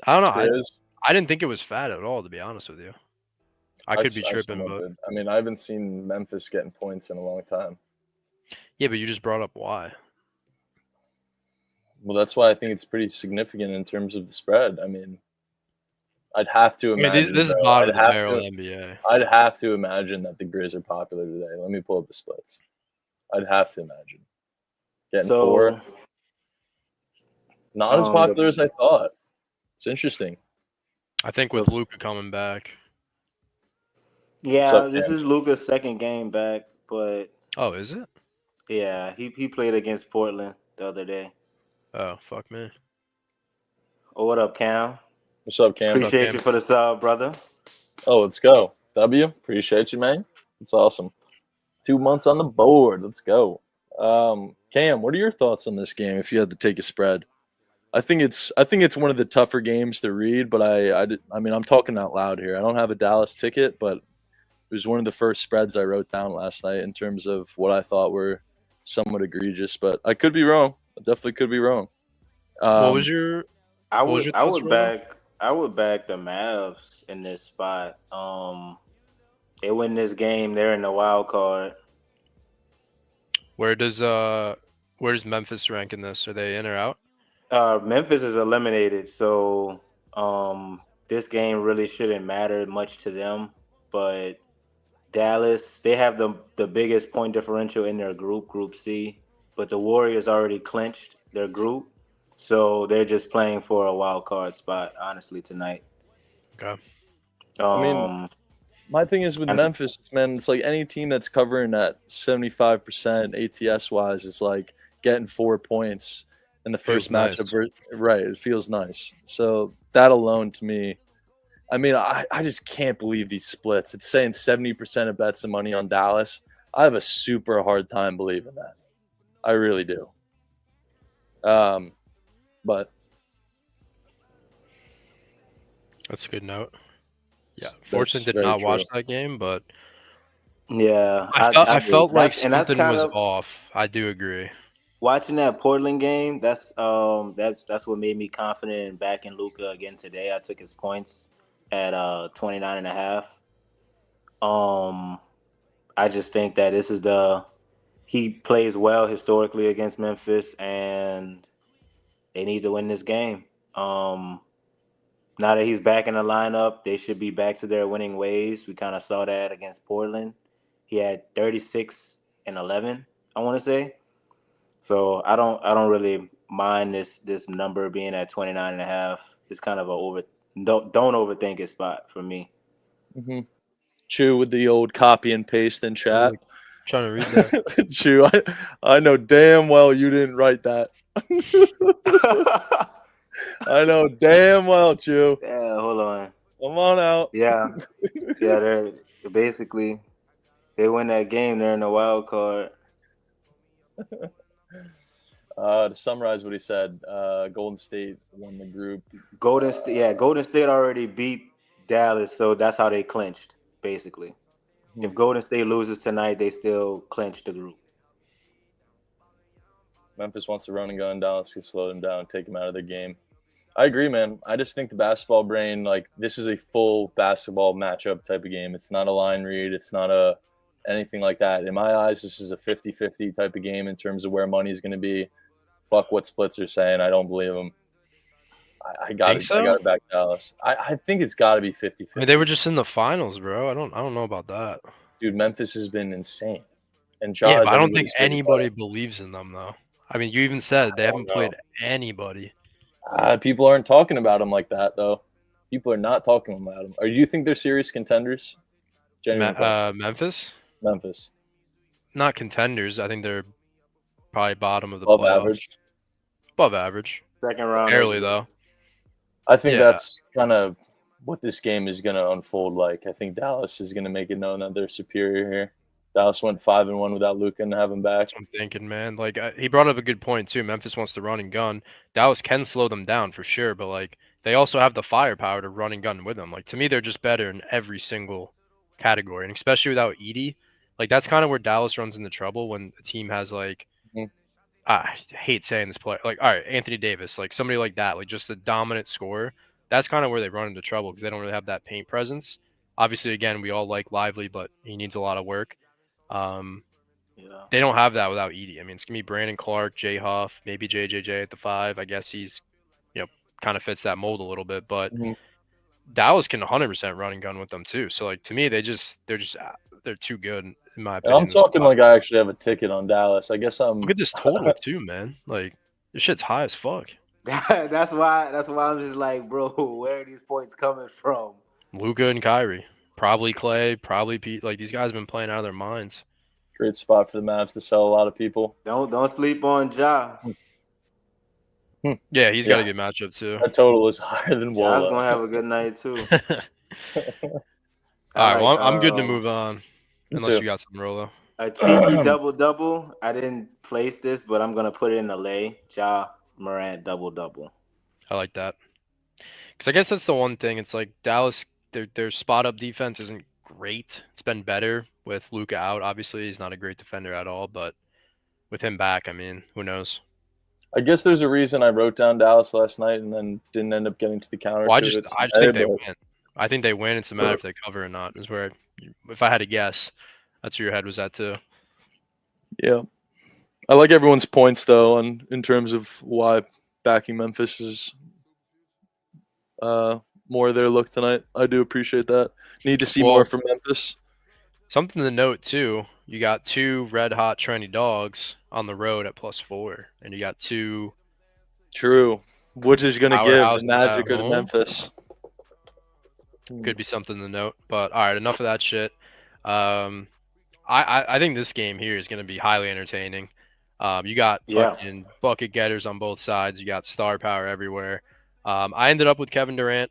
I don't know. I didn't think it was fat at all, to be honest with you. I could be tripping, but I mean, I haven't seen Memphis getting points in a long time. Yeah, but you just brought up why. Well, that's why I think it's pretty significant in terms of the spread. I mean, I'd have to imagine. This is bottom of the barrel NBA. I'd have to imagine that the Grizz are popular today. Let me pull up the splits. I'd have to imagine. Getting 4. Not as popular as I thought. It's interesting. I think with Luka coming back. Yeah, this is Luka's second game back, but oh, is it? Yeah, he played against Portland the other day. Oh, fuck me. Oh, what up, Cam? What's up, Cam? Appreciate you for the sub, brother. Oh, let's go. W, appreciate you, man. It's awesome. 2 months on the board. Let's go. Cam, what are your thoughts on this game if you had to take a spread? I think it's one of the tougher games to read, but I mean, I'm talking out loud here. I don't have a Dallas ticket, but it was one of the first spreads I wrote down last night in terms of what I thought were somewhat egregious, but I could be wrong. I definitely could be wrong. What was your? I would back the Mavs in this spot. They win this game, they're in the wild card. Where does Memphis rank in this? Are they in or out? Memphis is eliminated, so this game really shouldn't matter much to them. But Dallas, they have the biggest point differential in their Group C. But the Warriors already clinched their group, so they're just playing for a wild card spot, honestly, tonight. Okay. I mean, my thing is with Memphis, man, it's like any team that's covering at 75% ATS-wise is like getting 4 points in the first matchup. Nice. Right, it feels nice. So that alone to me, I mean, I just can't believe these splits. It's saying 70% of bets and money on Dallas. I have a super hard time believing that. I really do. But that's a good note. Yeah, fortunately did not watch that game, but yeah, I felt like something was off. I do agree. Watching that Portland game, that's what made me confident in backing Luka again today. I took his points at 29.5. I just think that this is he plays well historically against Memphis, and they need to win this game. Now that he's back in the lineup, they should be back to their winning ways. We kind of saw that against Portland. He had 36 and 11, I want to say. So I don't really mind this number being at 29.5. It's kind of don't overthink it spot for me. Mm-hmm. Chew with the old copy and paste in chat. Trying to read that. Chew, I know damn well you didn't write that. I know damn well, Chew. Yeah, hold on. Come on out. Yeah, they're basically they win that game. They're in the wild card. To summarize what he said, Golden State won the group. Golden State already beat Dallas, so that's how they clinched, basically. If Golden State loses tonight, they still clinch the group. Memphis wants to run and gun. Dallas can slow them down, take them out of the game. I agree, man. I just think the basketball brain, like, this is a full basketball matchup type of game. It's not a line read. It's not anything like that. In my eyes, this is a 50-50 type of game in terms of where money is going to be. Fuck what splits are saying. I don't believe them. I got to back Dallas. I think it's got to be 50-50. I mean, they were just in the finals, bro. I don't know about that. Dude, Memphis has been insane. And but I don't think anybody believes in them, though. I mean, you even said they haven't played anybody. People aren't talking about them like that, though. People are not talking about them. Or do you think they're serious contenders? Memphis? Memphis. Not contenders. I think they're probably bottom of the playoffs. Average. Above average. Second round. Barely, though. I think that's kind of what this game is going to unfold like. I think Dallas is going to make it known that they're superior here. Dallas went 5-1 without Luka and have him back. That's what I'm thinking, man. Like, he brought up a good point, too. Memphis wants to run and gun. Dallas can slow them down for sure, but, like, they also have the firepower to run and gun with them. Like, to me, they're just better in every single category, and especially without Edey. Like, that's kind of where Dallas runs into trouble when a team has, like, I hate saying this player. Like, all right, Anthony Davis, like somebody like that, like just a dominant scorer. That's kind of where they run into trouble because they don't really have that paint presence. Obviously, again, we all like Lively, but he needs a lot of work. They don't have that without Edey. I mean, it's going to be Brandon Clark, Jay Huff, maybe JJJ at the 5. I guess he's, kind of fits that mold a little bit. But Dallas can 100% run and gun with them too. So, like, to me, they're too good, in my opinion. I'm talking like I actually have a ticket on Dallas. I guess I'm. Look at this total too, man. Like, this shit's high as fuck. That's why I'm just like, bro, where are these points coming from? Luka and Kyrie. Probably Clay, probably Pete. Like, these guys have been playing out of their minds. Great spot for the Mavs to sell a lot of people. Don't sleep on Ja. Yeah, he's got a good matchup too. That total is higher than Wall. Ja's gonna have a good night too. All right, well, I'm good to move on. Unless you got some, Rolo. A cheeky double-double. I didn't place this, but I'm going to put it in the lay. Ja Morant double-double. I like that. Because I guess that's the one thing. It's like Dallas, their spot-up defense isn't great. It's been better with Luka out. Obviously, he's not a great defender at all. But with him back, I mean, who knows? I guess there's a reason I wrote down Dallas last night and then didn't end up getting to the counter. Well, I just think they win. I think they win. It's a matter if they cover or not. Is where, if I had to guess, that's where your head was at too. Yeah, I like everyone's points though, and in terms of why backing Memphis is more their look tonight. I do appreciate that. Need to see more from Memphis. Something to note too. You got 2 red hot trendy dogs on the road at +4, and you got 2. True. Which is going to give the Magic or the Memphis? Could be something to note. But all right, enough of that shit. I think this game here is going to be highly entertaining. You got fucking bucket getters on both sides. You got star power everywhere. I ended up with Kevin Durant.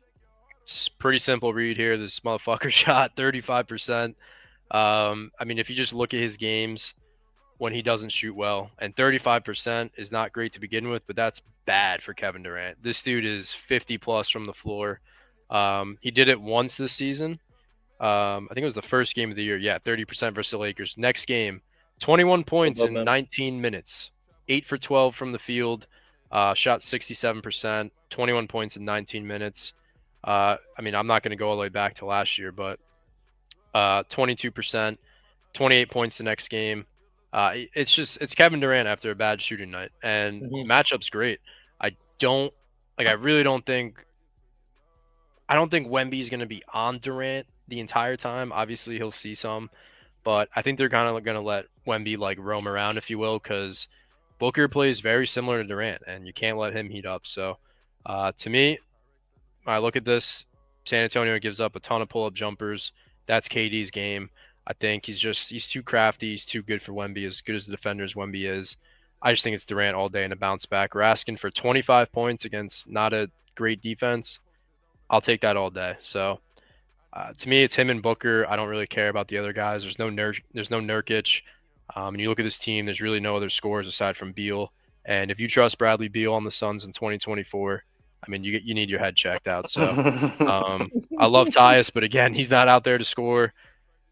It's pretty simple read here. This motherfucker shot 35%. I mean, if you just look at his games when he doesn't shoot well, and 35% is not great to begin with, but that's bad for Kevin Durant. This dude is 50+ from the floor. He did it once this season. I think it was the first game of the year. Yeah, 30% versus the Lakers. Next game, 21 points in 19 minutes. 8 for 12 from the field. Shot 67%. 21 points in 19 minutes. I mean, I'm not going to go all the way back to last year, but 22%. 28 points the next game. It's Kevin Durant after a bad shooting night. And matchup's great. I really don't think Wemby's going to be on Durant the entire time. Obviously, he'll see some, but I think they're kind of going to let Wemby like roam around, if you will, because Booker plays very similar to Durant, and you can't let him heat up. So, to me, I look at this. San Antonio gives up a ton of pull-up jumpers. That's KD's game. I think he's too crafty. He's too good for Wemby, as good as the defender as Wemby is. I just think it's Durant all day in a bounce back. We're asking for 25 points against not a great defense. I'll take that all day. So, to me, it's him and Booker. I don't really care about the other guys. There's no Nurkic. And you look at this team, there's really no other scorers aside from Beal. And if you trust Bradley Beal on the Suns in 2024, I mean, you need your head checked out. So, I love Tyus, but again, he's not out there to score.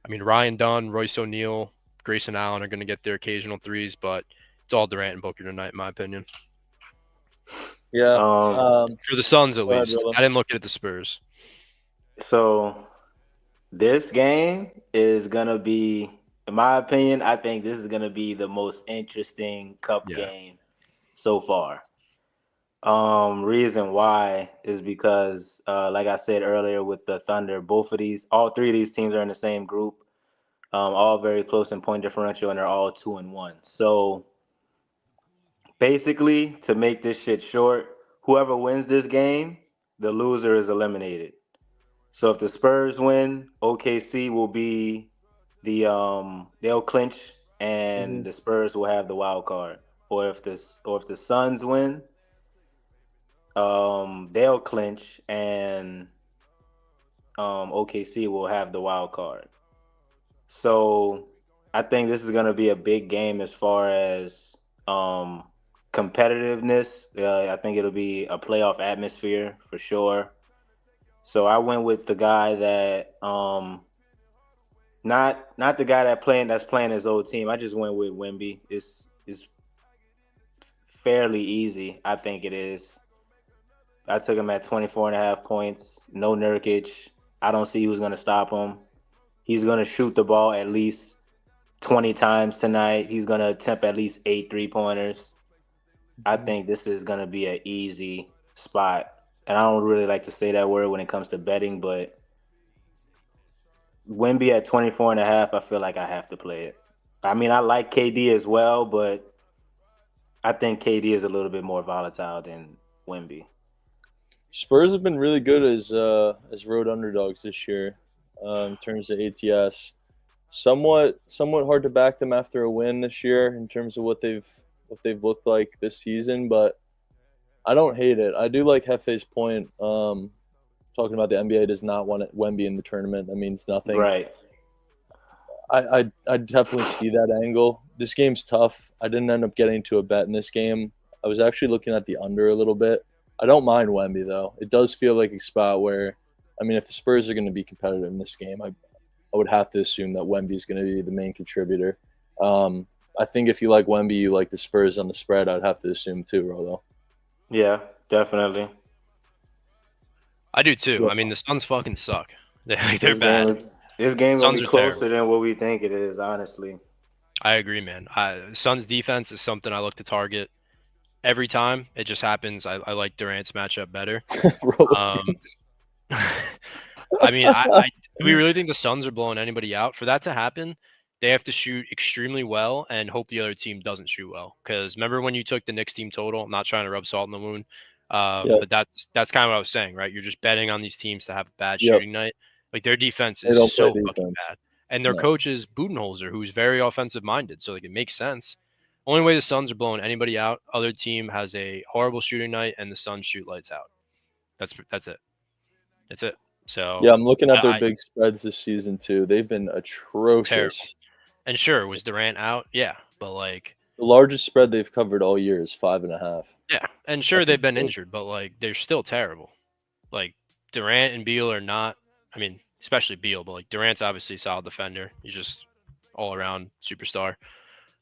I mean, Ryan Dunn, Royce O'Neal, Grayson Allen are going to get their occasional threes, but it's all Durant and Booker tonight, in my opinion. Yeah. For the Suns, at least. Ahead, I didn't look at the Spurs. So this game is going to be, in my opinion, I think this is going to be the most interesting Cup game so far. Reason why is because, like I said earlier with the Thunder, all three of these teams are in the same group, all very close in point differential, and they're all 2-1. So basically, to make this shit short, whoever wins this game, the loser is eliminated. So if the Spurs win, OKC will be they'll clinch, and the Spurs will have the wild card. Or if the Suns win, they'll clinch, and OKC will have the wild card. So I think this is going to be a big game as far as competitiveness. I think it'll be a playoff atmosphere for sure. So I went with the guy that not the guy that's playing his old team. I just went with Wemby. It's fairly easy. I think it is. I took him at 24.5 points. No Nurkic. I don't see who's going to stop him. He's going to shoot the ball at least 20 times tonight. He's going to attempt at least 8 3-pointers. I think this is going to be an easy spot. And I don't really like to say that word when it comes to betting, but Wemby at 24.5, I feel like I have to play it. I mean, I like KD as well, but I think KD is a little bit more volatile than Wemby. Spurs have been really good as road underdogs this year in terms of ATS. Somewhat hard to back them after a win this year in terms of what they've looked like this season, but I don't hate it. I do like Hefe's point. Talking about the NBA does not want Wemby in the tournament. That means nothing. Right. I definitely see that angle. This game's tough. I didn't end up getting to a bet in this game. I was actually looking at the under a little bit. I don't mind Wemby, though. It does feel like a spot where, I mean, if the Spurs are going to be competitive in this game, I would have to assume that Wemby is going to be the main contributor. I think if you like Wemby, you like the Spurs on the spread. I'd have to assume too, Rolo. Yeah, definitely. I do too. I mean, the Suns fucking suck. They're bad. This game's going to be closer than what we think it is, honestly. I agree, man. Suns defense is something I look to target every time. It just happens. I like Durant's matchup better. I mean, do we really think the Suns are blowing anybody out? For that to happen, they have to shoot extremely well and hope the other team doesn't shoot well. Because remember when you took the Knicks team total? I'm not trying to rub salt in the wound. But that's kind of what I was saying, right? You're just betting on these teams to have a bad shooting night. Like, their defense is so fucking bad. And their coach is Budenholzer, who's very offensive-minded, so like it makes sense. Only way the Suns are blowing anybody out, other team has a horrible shooting night, and the Suns shoot lights out. That's it. That's it. So yeah, I'm looking at their big spreads this season too. They've been atrocious. Terrible. And sure, was Durant out? Yeah, but like the largest spread they've covered all year is 5.5. Yeah, and sure they've been injured, but like they're still terrible. Like Durant and Beal are not. I mean, especially Beal, but like Durant's obviously a solid defender. He's just all around superstar.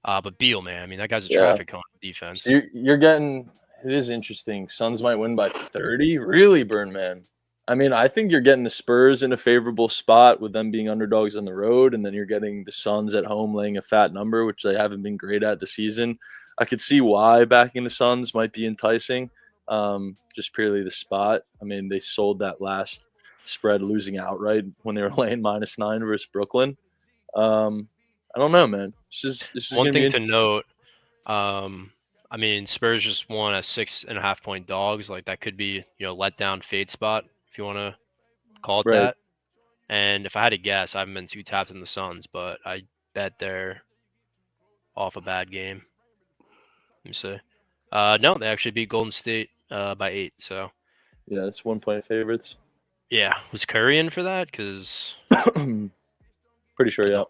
But Beal, man, I mean that guy's a traffic cone defense. So you're getting. It is interesting. Suns might win by 30. Really, Burnman. I mean, I think you're getting the Spurs in a favorable spot with them being underdogs on the road, and then you're getting the Suns at home laying a fat number, which they haven't been great at this season. I could see why backing the Suns might be enticing, just purely the spot. I mean, they sold that last spread losing outright when they were laying -9 versus Brooklyn. I don't know, man. This is one thing to note. I mean, Spurs just won a 6.5 point dogs. Like that could be, let down fade spot if you want to call it that. And if I had to guess, I haven't been too tapped in the Suns, but I bet they're off a bad game. Let me see. No, they actually beat Golden State by 8. So yeah, it's 1-point favorites. Yeah, was Curry in for that? Because pretty sure, yeah.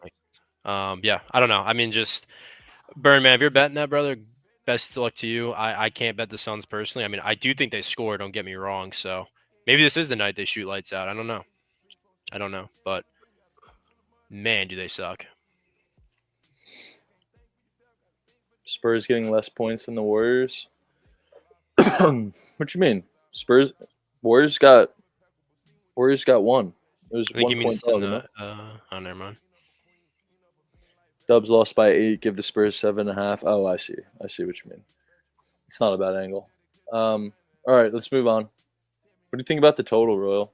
Yeah, I don't know. I mean, just Burn, man, if you're betting that, brother, best of luck to you. I can't bet the Suns personally. I mean, I do think they score. Don't get me wrong. So maybe this is the night they shoot lights out. I don't know. But Man, do they suck. Spurs getting less points than the Warriors. What you mean? Warriors got one. It was I think 1 he means point dog, no? oh, never mind. Dubs lost by 8. Give the Spurs 7.5. Oh, I see. I see what you mean. It's not a bad angle. All right, let's move on. What do you think about the total, Royal?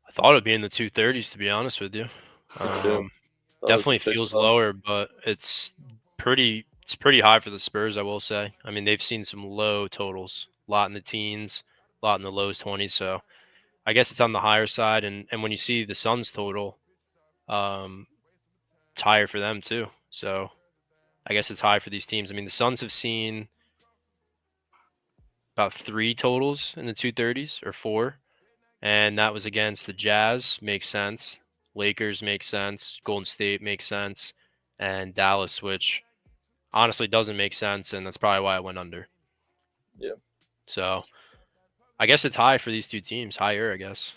I thought it'd be in the 230s, to be honest with you. Definitely feels lower, but it's pretty high for the Spurs, I will say. I mean, they've seen some low totals, a lot in the teens, a lot in the lows 20s. So I guess it's on the higher side. And when you see the Suns total, it's higher for them too. So I guess it's high for these teams. I mean, the Suns have seen about 3 totals in the 230s or 4. And that was against the Jazz, makes sense. Lakers makes sense. Golden State makes sense. And Dallas, which honestly doesn't make sense. And that's probably why I went under. Yeah. So I guess it's high for these two teams. Higher, I guess.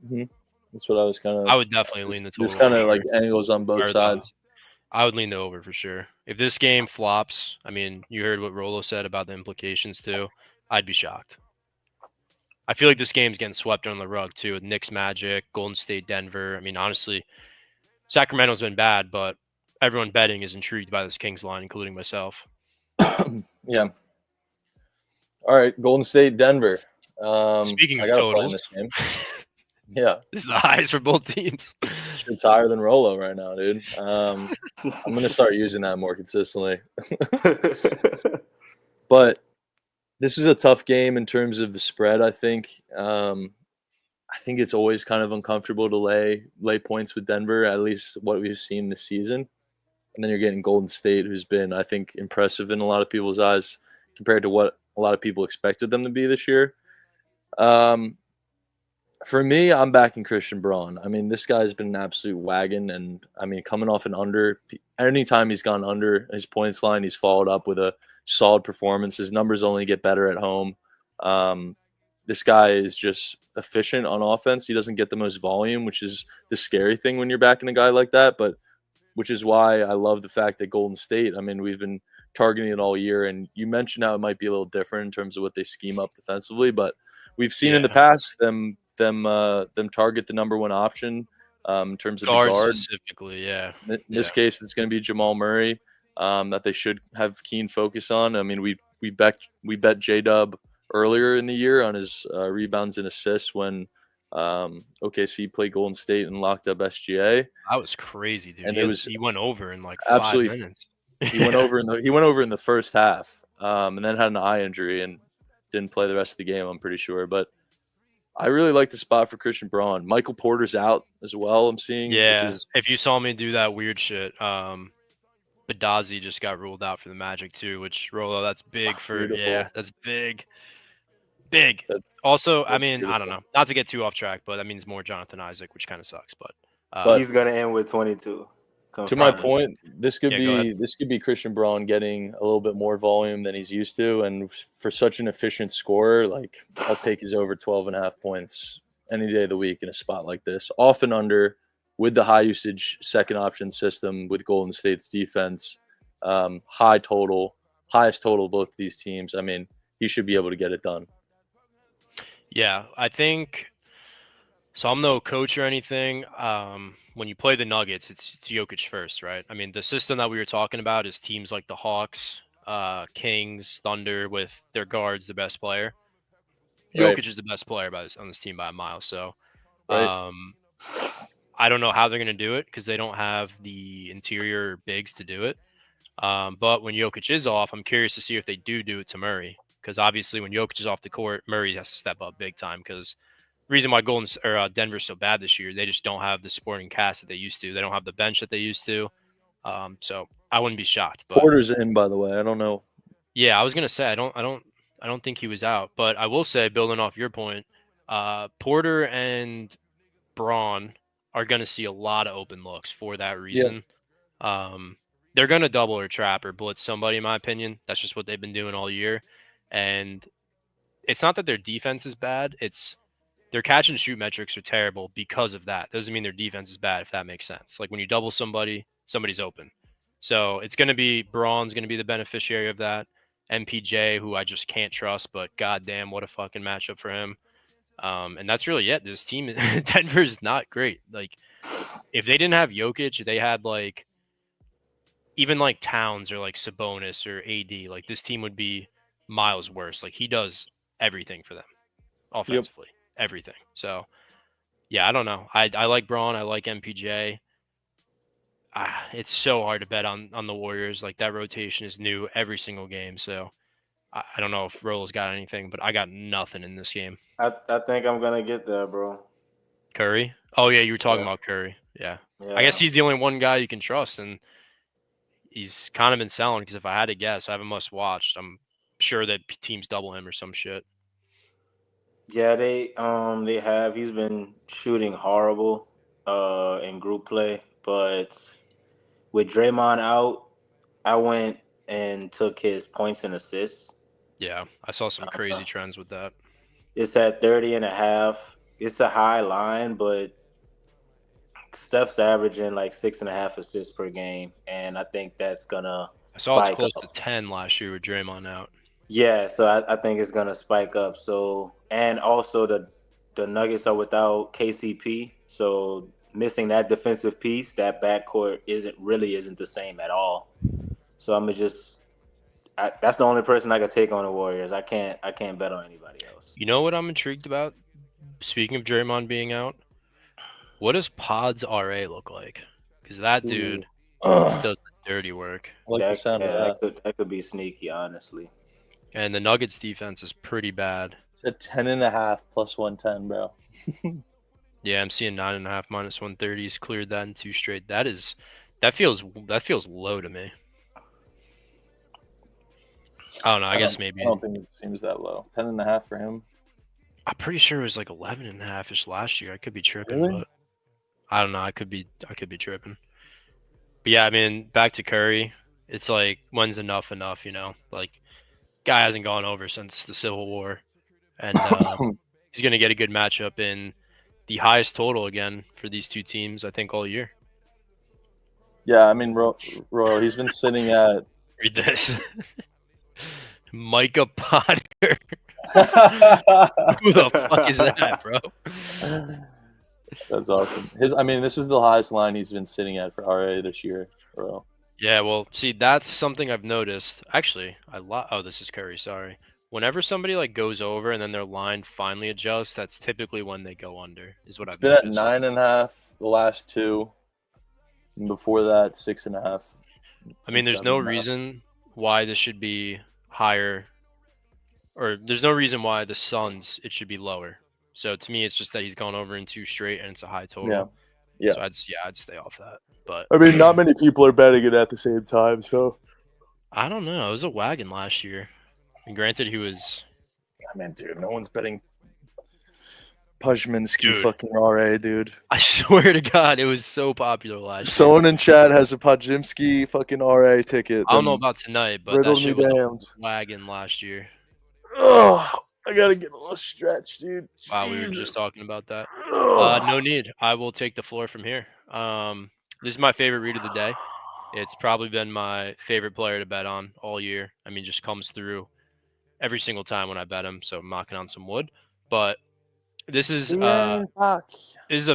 Mm-hmm. That's what I was kind of. I would definitely lean the total. There's kind of like angles on both sides. I would lean the over for sure. If this game flops, I mean, you heard what Rolo said about the implications too. I'd be shocked. I feel like this game's getting swept under the rug too with Knicks Magic, Golden State Denver. I mean, honestly, Sacramento's been bad, but everyone betting is intrigued by this Kings line, including myself. Yeah. All right, Golden State Denver. Speaking of totals, this game. Yeah, this is the highest for both teams. It's higher than Rolo right now, dude. I'm gonna start using that more consistently. But this is a tough game in terms of the spread. I think it's always kind of uncomfortable to lay points with Denver, at least what we've seen this season. And then you're getting Golden State, who's been, I think, impressive in a lot of people's eyes compared to what a lot of people expected them to be this year. For me, I'm backing Christian Braun. I mean, this guy's been an absolute wagon, and I mean, coming off an under, anytime he's gone under his points line, he's followed up with a solid performance. His numbers only get better at home. This guy is just efficient on offense. He doesn't get the most volume, which is the scary thing when you're backing a guy like that, but which is why I love the fact that Golden State, I mean, we've been targeting it all year, and you mentioned how it might be a little different in terms of what they scheme up defensively, but we've seen in the past them target the number one option in terms of the guard specifically. Yeah. In this case, it's going to be Jamal Murray that they should have keen focus on. I mean, we bet J-Dub earlier in the year on his rebounds and assists when OKC played Golden State and locked up SGA. That was crazy, dude. And he went over in like absolutely 5 minutes. He went over in the first half, and then had an eye injury and didn't play the rest of the game, I'm pretty sure. But I really like the spot for Christian Braun. Michael Porter's out as well, I'm seeing. Yeah, if you saw me do that weird shit, Badazi just got ruled out for the Magic too, which, Rolo, that's big for beautiful. Yeah, that's big. Big. Also, I mean, beautiful. I don't know. Not to get too off track, but that means more Jonathan Isaac, which kind of sucks. But he's going to end with 22. To my point, this could be Christian Braun getting a little bit more volume than he's used to, and for such an efficient scorer, like, I'll take his over 12.5 points any day of the week in a spot like this. Often under, with the high usage second option system with Golden State's defense, highest total of both of these teams. I mean, he should be able to get it done. Yeah, I think. So I'm no coach or anything. When you play the Nuggets, it's Jokic first, right? I mean, the system that we were talking about is teams like the Hawks, Kings, Thunder, with their guards, the best player. Right. Jokic is the best player on this team by a mile. So right. I don't know how they're going to do it because they don't have the interior bigs to do it. But when Jokic is off, I'm curious to see if they do it to Murray, because obviously when Jokic is off the court, Murray has to step up big time, because reason why Denver's so bad this year, they just don't have the supporting cast that they used to. They don't have the bench that they used to. So I wouldn't be shocked. But Porter's in, by the way. I don't know. Yeah, I was gonna say I don't think he was out, but I will say, building off your point, Porter and Braun are gonna see a lot of open looks for that reason. Yeah. They're gonna double or trap or blitz somebody, in my opinion. That's just what they've been doing all year. And it's not that their defense is bad. It's their catch and shoot metrics are terrible because of that. Doesn't mean their defense is bad, if that makes sense. Like when you double somebody, somebody's open. So it's going to be Braun's going to be the beneficiary of that. MPJ, who I just can't trust, but goddamn, what a fucking matchup for him. And that's really it. This team, Denver's not great. Like if they didn't have Jokic, they had like even like Towns or like Sabonis or AD. Like this team would be miles worse. Like he does everything for them offensively, everything. So yeah, I don't know. I like Braun. I like MPJ. It's so hard to bet on the Warriors. Like that rotation is new every single game. So I don't know if Rolo's got anything, but I got nothing in this game. I think I'm gonna get there, bro. Curry? Oh yeah, you were talking about Curry. Yeah. I guess he's the only one guy you can trust, and he's kind of been selling because if I had to guess, I have a must watch. I'm sure that teams double him or some shit. Yeah, they have. He's been shooting horrible in group play, but with Draymond out, I went and took his points and assists. Yeah, I saw some crazy trends with that. It's at 30.5. It's a high line, but Steph's averaging like 6.5 assists per game, and I think that's gonna. I saw it's close to 10 last year with Draymond out. Yeah, so I think it's gonna spike up. So and also the Nuggets are without KCP, so missing that defensive piece, that backcourt isn't the same at all. So I'm just. That's the only person I could take on the Warriors. I can't bet on anybody else. You know what I'm intrigued about? Speaking of Draymond being out, what does Pod's RA look like? Because that dude does the dirty work. I like the sound of that. That could be sneaky, honestly. And the Nuggets defense is pretty bad. It's at 10.5 plus 110, bro. Yeah, I'm seeing 9.5 minus 130. He's cleared that in 2 straight. That feels low to me. I don't know. I guess maybe. I don't think it seems that low. 10.5 for him. I'm pretty sure it was like 11.5-ish last year. I could be tripping, Really? but I don't know. I could be tripping. But yeah, I mean, back to Curry. It's like, when's enough? You know, like, guy hasn't gone over since the Civil War, and he's gonna get a good matchup in the highest total again for these two teams. I think all year. Yeah, I mean, Royal. He's been sitting at. Read this. Micah Potter. Who the fuck is that, bro? That's awesome. This is the highest line he's been sitting at for RA this year, bro. Yeah, well, see, that's something I've noticed. Actually, this is Curry. Sorry. Whenever somebody like goes over and then their line finally adjusts, that's typically when they go under. Is what I've noticed. It's been at 9.5 the last 2. And before that, 6.5. I mean, there's no reason why this should be higher, or there's no reason why the Suns it should be lower. So to me, it's just that he's gone over in 2 straight and it's a high total. Yeah. So I'd stay off that. But I mean, not many people are betting it at the same time. So I don't know. It was a wagon last year. And granted, he was. I mean, dude, no one's betting Pajminski fucking RA, dude. I swear to God, it was so popular last year. Someone in chat has a Pajimski fucking RA ticket. I don't know about tonight, but that shit was a wagon last year. Oh, I gotta get a little stretch, dude. Wow, we were just talking about that. No need. I will take the floor from here. This is my favorite read of the day. It's probably been my favorite player to bet on all year. I mean, just comes through every single time when I bet him, so I'm knocking on some wood. But this is a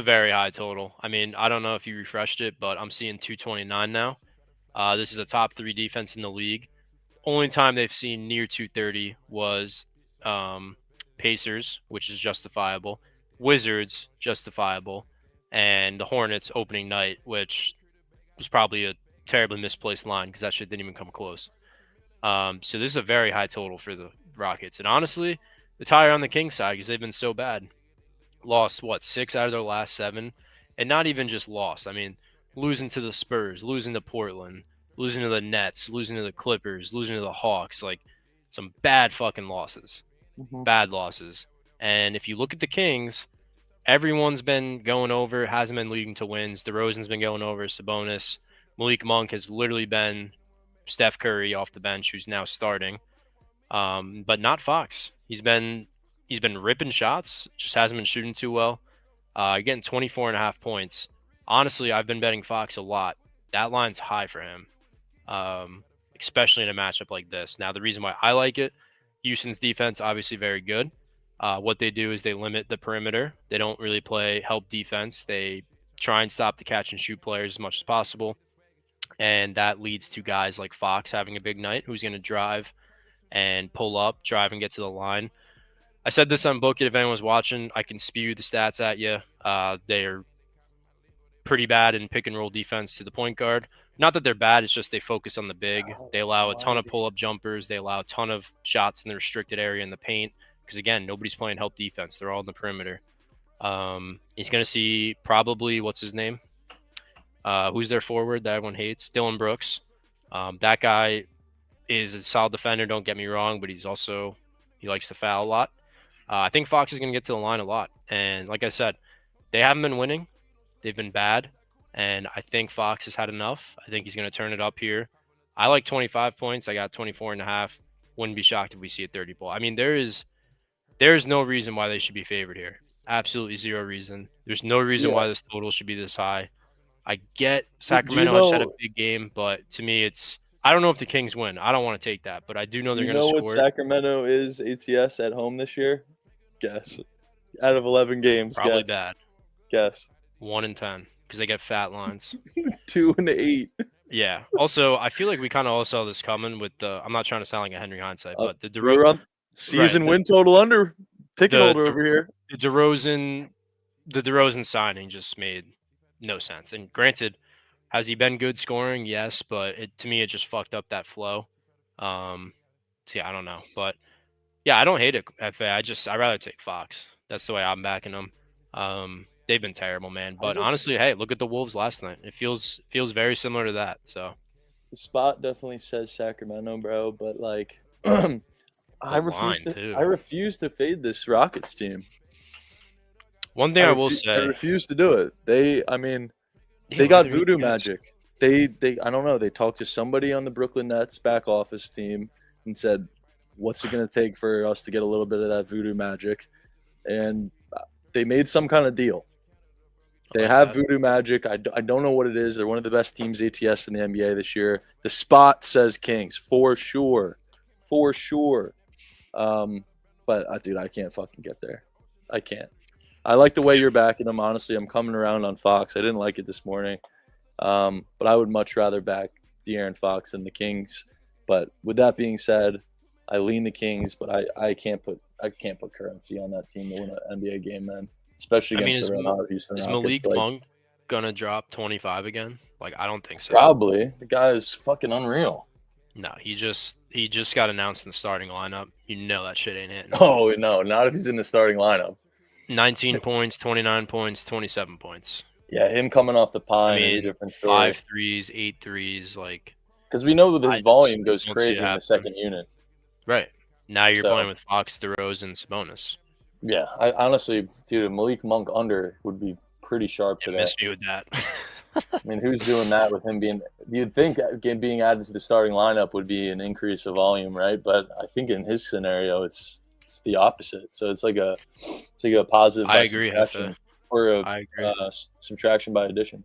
very high total. I mean, I don't know if you refreshed it, but I'm seeing 229 now. This is a top 3 defense in the league. Only time they've seen near 230 was Pacers, which is justifiable. Wizards, justifiable. And the Hornets opening night, which was probably a terribly misplaced line because that shit didn't even come close. So this is a very high total for the Rockets. And honestly, the tire on the Kings side because they've been so bad. Lost, 6 out of their last 7? And not even just lost. I mean, losing to the Spurs, losing to Portland, losing to the Nets, losing to the Clippers, losing to the Hawks. Like, some bad fucking losses. Mm-hmm. Bad losses. And if you look at the Kings, everyone's been going over, hasn't been leading to wins. DeRozan's been going over, Sabonis. Malik Monk has literally been Steph Curry off the bench, who's now starting. But not Fox. He's been He's been ripping shots, just hasn't been shooting too well. Getting 24.5 points. Honestly, I've been betting Fox a lot. That line's high for him, especially in a matchup like this. Now, the reason why I like it, Houston's defense, obviously very good. What they do is they limit the perimeter. They don't really play help defense. They try and stop the catch and shoot players as much as possible. And that leads to guys like Fox having a big night, who's going to drive and pull up, drive and get to the line. I said this on Book It if anyone's watching. I can spew the stats at you. They're pretty bad in pick and roll defense to the point guard. Not that they're bad, it's just they focus on the big. They allow a ton of pull-up jumpers. They allow a ton of shots in the restricted area in the paint. Because, again, nobody's playing help defense. They're all in the perimeter. He's going to see probably, what's his name? Who's their forward that everyone hates? Dylan Brooks. That guy is a solid defender, don't get me wrong, but he likes to foul a lot. I think Fox is going to get to the line a lot. And like I said, they haven't been winning. They've been bad. And I think Fox has had enough. I think he's going to turn it up here. I like 25 points. I got 24.5. Wouldn't be shocked if we see a 30 ball. I mean, there's no reason why they should be favored here. Absolutely zero reason. There's no reason why this total should be this high. I get Sacramento had a big game, but to me, I don't know if the Kings win. I don't want to take that, but I do know they're going to score. You know what Sacramento is ATS at home this year? Guess. Out of 11 games, probably bad. Guess. 1-10 because they get fat lines. 2-8. Yeah. Also, I feel like we kind of all saw this coming with the. I'm not trying to sound like a Henry hindsight, but the DeRozan season win total under ticket holder over here. The DeRozan signing just made no sense. And granted, has he been good scoring? Yes, but to me, it just fucked up that flow. So yeah, I don't know, but yeah, I don't hate it. FA. I'd rather take Fox. That's the way I'm backing them. They've been terrible, man. But honestly, hey, look at the Wolves last night. It feels very similar to that. So the spot definitely says Sacramento, bro. But like, I refuse to fade this Rockets team. One thing I will say, I refuse to do it. They got voodoo magic. They I don't know. They talked to somebody on the Brooklyn Nets back office team and said, "What's it going to take for us to get a little bit of that voodoo magic?" And they made some kind of deal. They have voodoo magic. I don't know what it is. They're one of the best teams ATS in the NBA this year. The spot says Kings for sure. But dude, I can't fucking get there. I can't. I like the way you're backing them. Honestly, I'm coming around on Fox. I didn't like it this morning, but I would much rather back De'Aaron Fox than the Kings. But with that being said, I lean the Kings, but I can't put currency on that team to win an NBA game, man. Especially against the Red Hot Houston Rockets. Is Malik Monk gonna drop 25 again? Like, I don't think so. Probably. The guy is fucking unreal. No, he just got announced in the starting lineup. You know that shit ain't hitting. Oh no, not if he's in the starting lineup. 19 points, 29 points, 27 points. Yeah, him coming off the pine is a different story. 5 threes, 8 threes, like. Because we know that his volume goes crazy in the second unit. Right. Now you're playing with Fox, DeRozan, and Sabonis. Yeah, I honestly, dude, Malik Monk under would be pretty sharp today. Miss me with that. I mean, who's doing that with him being – you'd think being added to the starting lineup would be an increase of volume, right? But I think in his scenario, it's the opposite. So it's like a positive by subtraction or a subtraction by addition.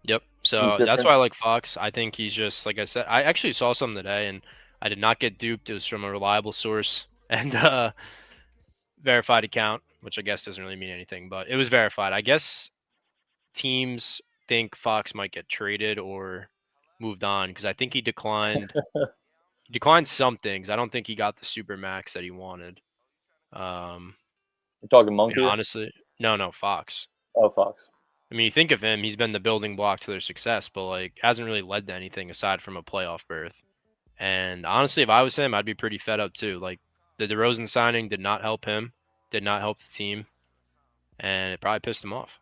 Yep. So that's why I like Fox. I think he's just, like I said, I actually saw something today, and I did not get duped. It was from a reliable source and verified account, which I guess doesn't really mean anything, but it was verified. I guess teams think Fox might get traded or moved on because I think he declined some things. I don't think he got the super max that he wanted. You're talking Monkey? Honestly, no, Fox. Oh, Fox. I mean, you think of him, he's been the building block to their success, but like hasn't really led to anything aside from a playoff berth. And honestly, if I was him, I'd be pretty fed up too. Like the DeRozan signing did not help him, did not help the team, and it probably pissed him off.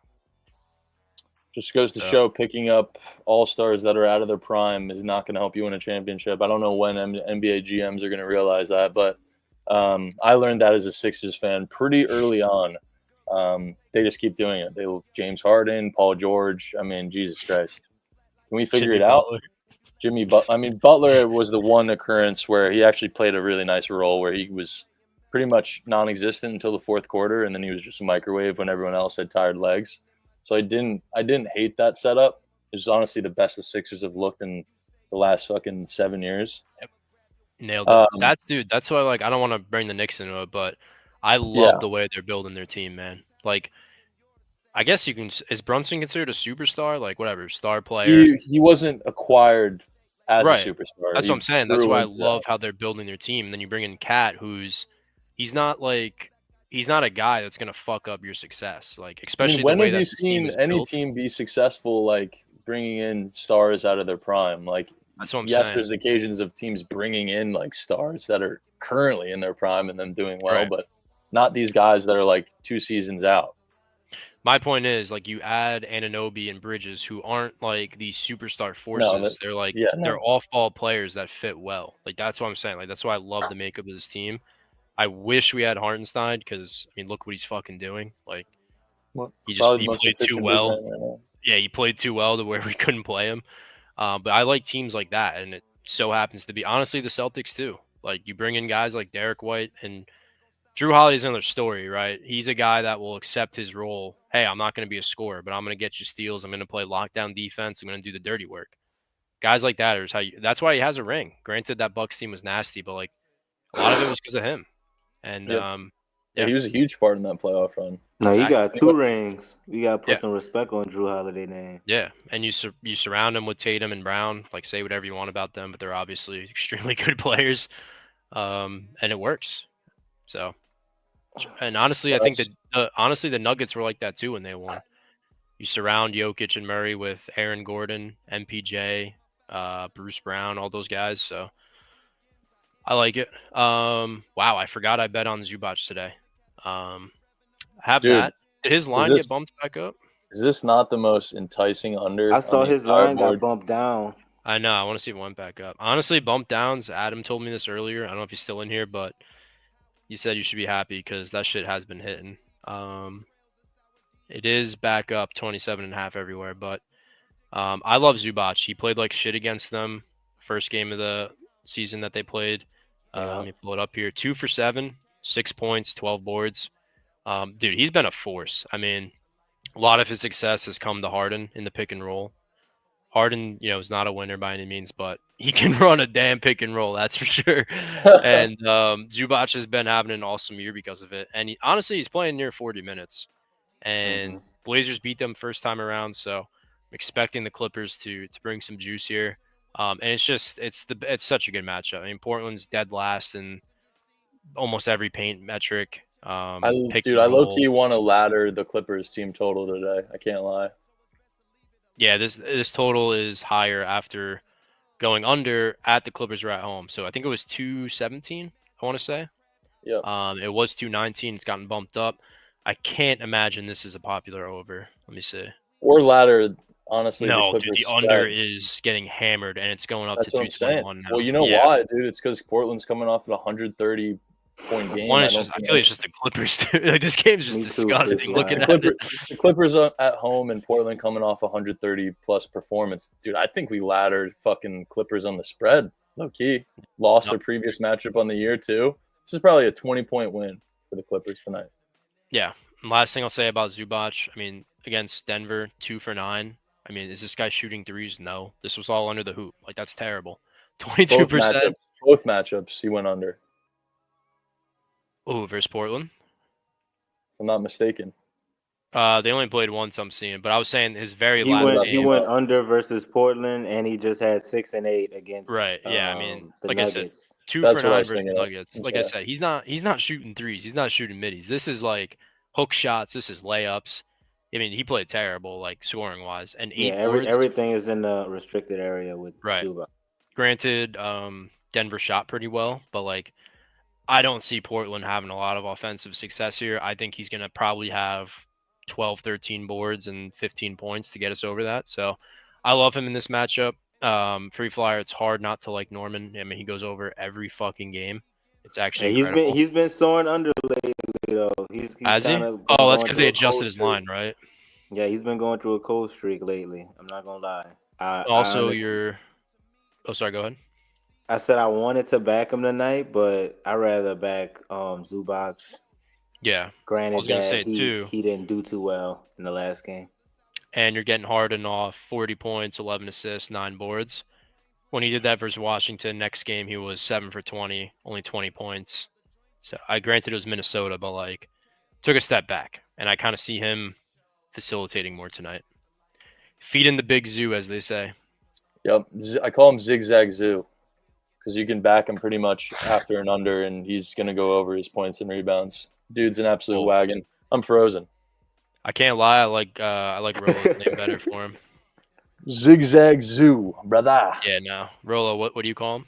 Just goes to show picking up all-stars that are out of their prime is not going to help you win a championship. I don't know when NBA GMs are going to realize that, but I learned that as a Sixers fan pretty early on. They just keep doing it. James Harden, Paul George. I mean, Jesus Christ. Can we figure it out? Butler was the one occurrence where he actually played a really nice role where he was pretty much non-existent until the fourth quarter, and then he was just a microwave when everyone else had tired legs. So I didn't hate that setup. It was honestly the best the Sixers have looked in the last fucking 7 years. Yep. Nailed it. That's why, like, I don't want to bring the Knicks into it, but I love the way they're building their team, man. Like, I guess you can. Is Brunson considered a superstar? Like, whatever, star player. He wasn't acquired as a superstar. That's what I'm saying. That's why I love how they're building their team. And then you bring in Cat, he's not a guy that's gonna fuck up your success. Like, especially when the way have you seen any team be successful, like bringing in stars out of their prime? Like, that's what I'm saying. Yes, there's occasions of teams bringing in like stars that are currently in their prime and then doing well, but not these guys that are like 2 seasons out. My point is, like, you add Anunoby and Bridges, who aren't like these superstar forces. They're like they're off-ball players that fit well. Like, that's what I'm saying. Like, that's why I love the makeup of this team. I wish we had Hartenstein because, I mean, look what he's fucking doing. Like, he played too well. Yeah, he played too well to where we couldn't play him. But I like teams like that, and it so happens to be, honestly, the Celtics too. Like, you bring in guys like Derek White, and Drew Holiday's another story, right? He's a guy that will accept his role. Hey, I'm not going to be a scorer, but I'm going to get you steals. I'm going to play lockdown defense. I'm going to do the dirty work. Guys like that is that's why he has a ring. Granted, that Bucks team was nasty, but like a lot of it was because of him. And he was a huge part in that playoff run. No, he got 2 rings. We got to put some respect on Drew Holiday name. Yeah, and you surround him with Tatum and Brown. Like, say whatever you want about them, but they're obviously extremely good players, and it works. So, and honestly, I think that the Nuggets were like that too when they won. You surround Jokic and Murray with Aaron Gordon, MPJ, Bruce Brown, all those guys. So I like it. Wow, I forgot I bet on Zubac today. Did his line get bumped back up? Is this not the most enticing under? I saw his line got bumped down. I know. I want to see if it went back up. Honestly, bump downs. Adam told me this earlier. I don't know if he's still in here, but he said you should be happy because that shit has been hitting. It is back up 27.5 everywhere, but I love Zubac. He played like shit against them. First game of the season that they played. Let me pull it up here. 2 for 7, 6 points, 12 boards. Dude, he's been a force. I mean, a lot of his success has come to Harden in the pick and roll. Harden, is not a winner by any means, but he can run a damn pick and roll, that's for sure. And Zubac has been having an awesome year because of it. And honestly, he's playing near 40 minutes. And Blazers beat them first time around, so I'm expecting the Clippers to bring some juice here. And it's such a good matchup. I mean, Portland's dead last in almost every paint metric. I low-key want to ladder the Clippers team total today. I can't lie. Yeah, this total is higher after going under at the Clippers were at home. So I think it was 217, I want to say. Yeah. It was 219. It's gotten bumped up. I can't imagine this is a popular over. Let me see. Or ladder, honestly. No, the under is getting hammered, and it's going up to 221 now. Well, you know why, dude? It's because Portland's coming off an 130-point game. I feel like it's just the Clippers, dude. Like, this game's just disgusting. Looking at it. The Clippers at home and Portland coming off 130-plus performance. Dude, I think we laddered fucking Clippers on the spread. Low key. Lost their previous matchup on the year, too. This is probably a 20-point win for the Clippers tonight. Yeah. And last thing I'll say about Zubac, I mean, against Denver, 2 for 9. I mean, is this guy shooting threes? No. This was all under the hoop. Like, that's terrible. 22%. Both matchups, he went under. Oh, versus Portland? If I'm not mistaken. They only played once, I'm seeing. But I was saying his very last game. He went under versus Portland, and he just had 6 and 8 against. Right. Yeah. I mean, like Nuggets. I said, 2 for 9 versus Nuggets. Like I said, he's not shooting threes. He's not shooting middies. This is like hook shots. This is layups. I mean, he played terrible, like scoring wise. And everything is in the restricted area with Zubac. Granted, Denver shot pretty well, but like, I don't see Portland having a lot of offensive success here. I think he's going to probably have 12, 13 boards and 15 points to get us over that. So I love him in this matchup. Free flyer, it's hard not to like Norman. I mean, he goes over every fucking game. It's actually incredible. He's been soaring under lately, though. Has he? Oh, that's because they adjusted his line, right? Yeah, he's been going through a cold streak lately. I'm not going to lie. Oh, sorry, go ahead. I said I wanted to back him tonight, but I rather back Zubac. Yeah, I Granted was gonna that say too. he didn't do too well in the last game. And you're getting Harden off 40 points, 11 assists, 9 boards. When he did that versus Washington, next game he was 7 for 20, only 20 points. So I granted it was Minnesota, but like took a step back, and I kind of see him facilitating more tonight. Feeding the big zoo, as they say. Yep, I call him Zigzag Zoo because you can back him pretty much after and under, and he's gonna go over his points and rebounds. Dude's an absolute wagon. I'm frozen. I can't lie. I like Rolo's name better for him. Zigzag Zoo, brother. Yeah, no. Rolo, what do you call him?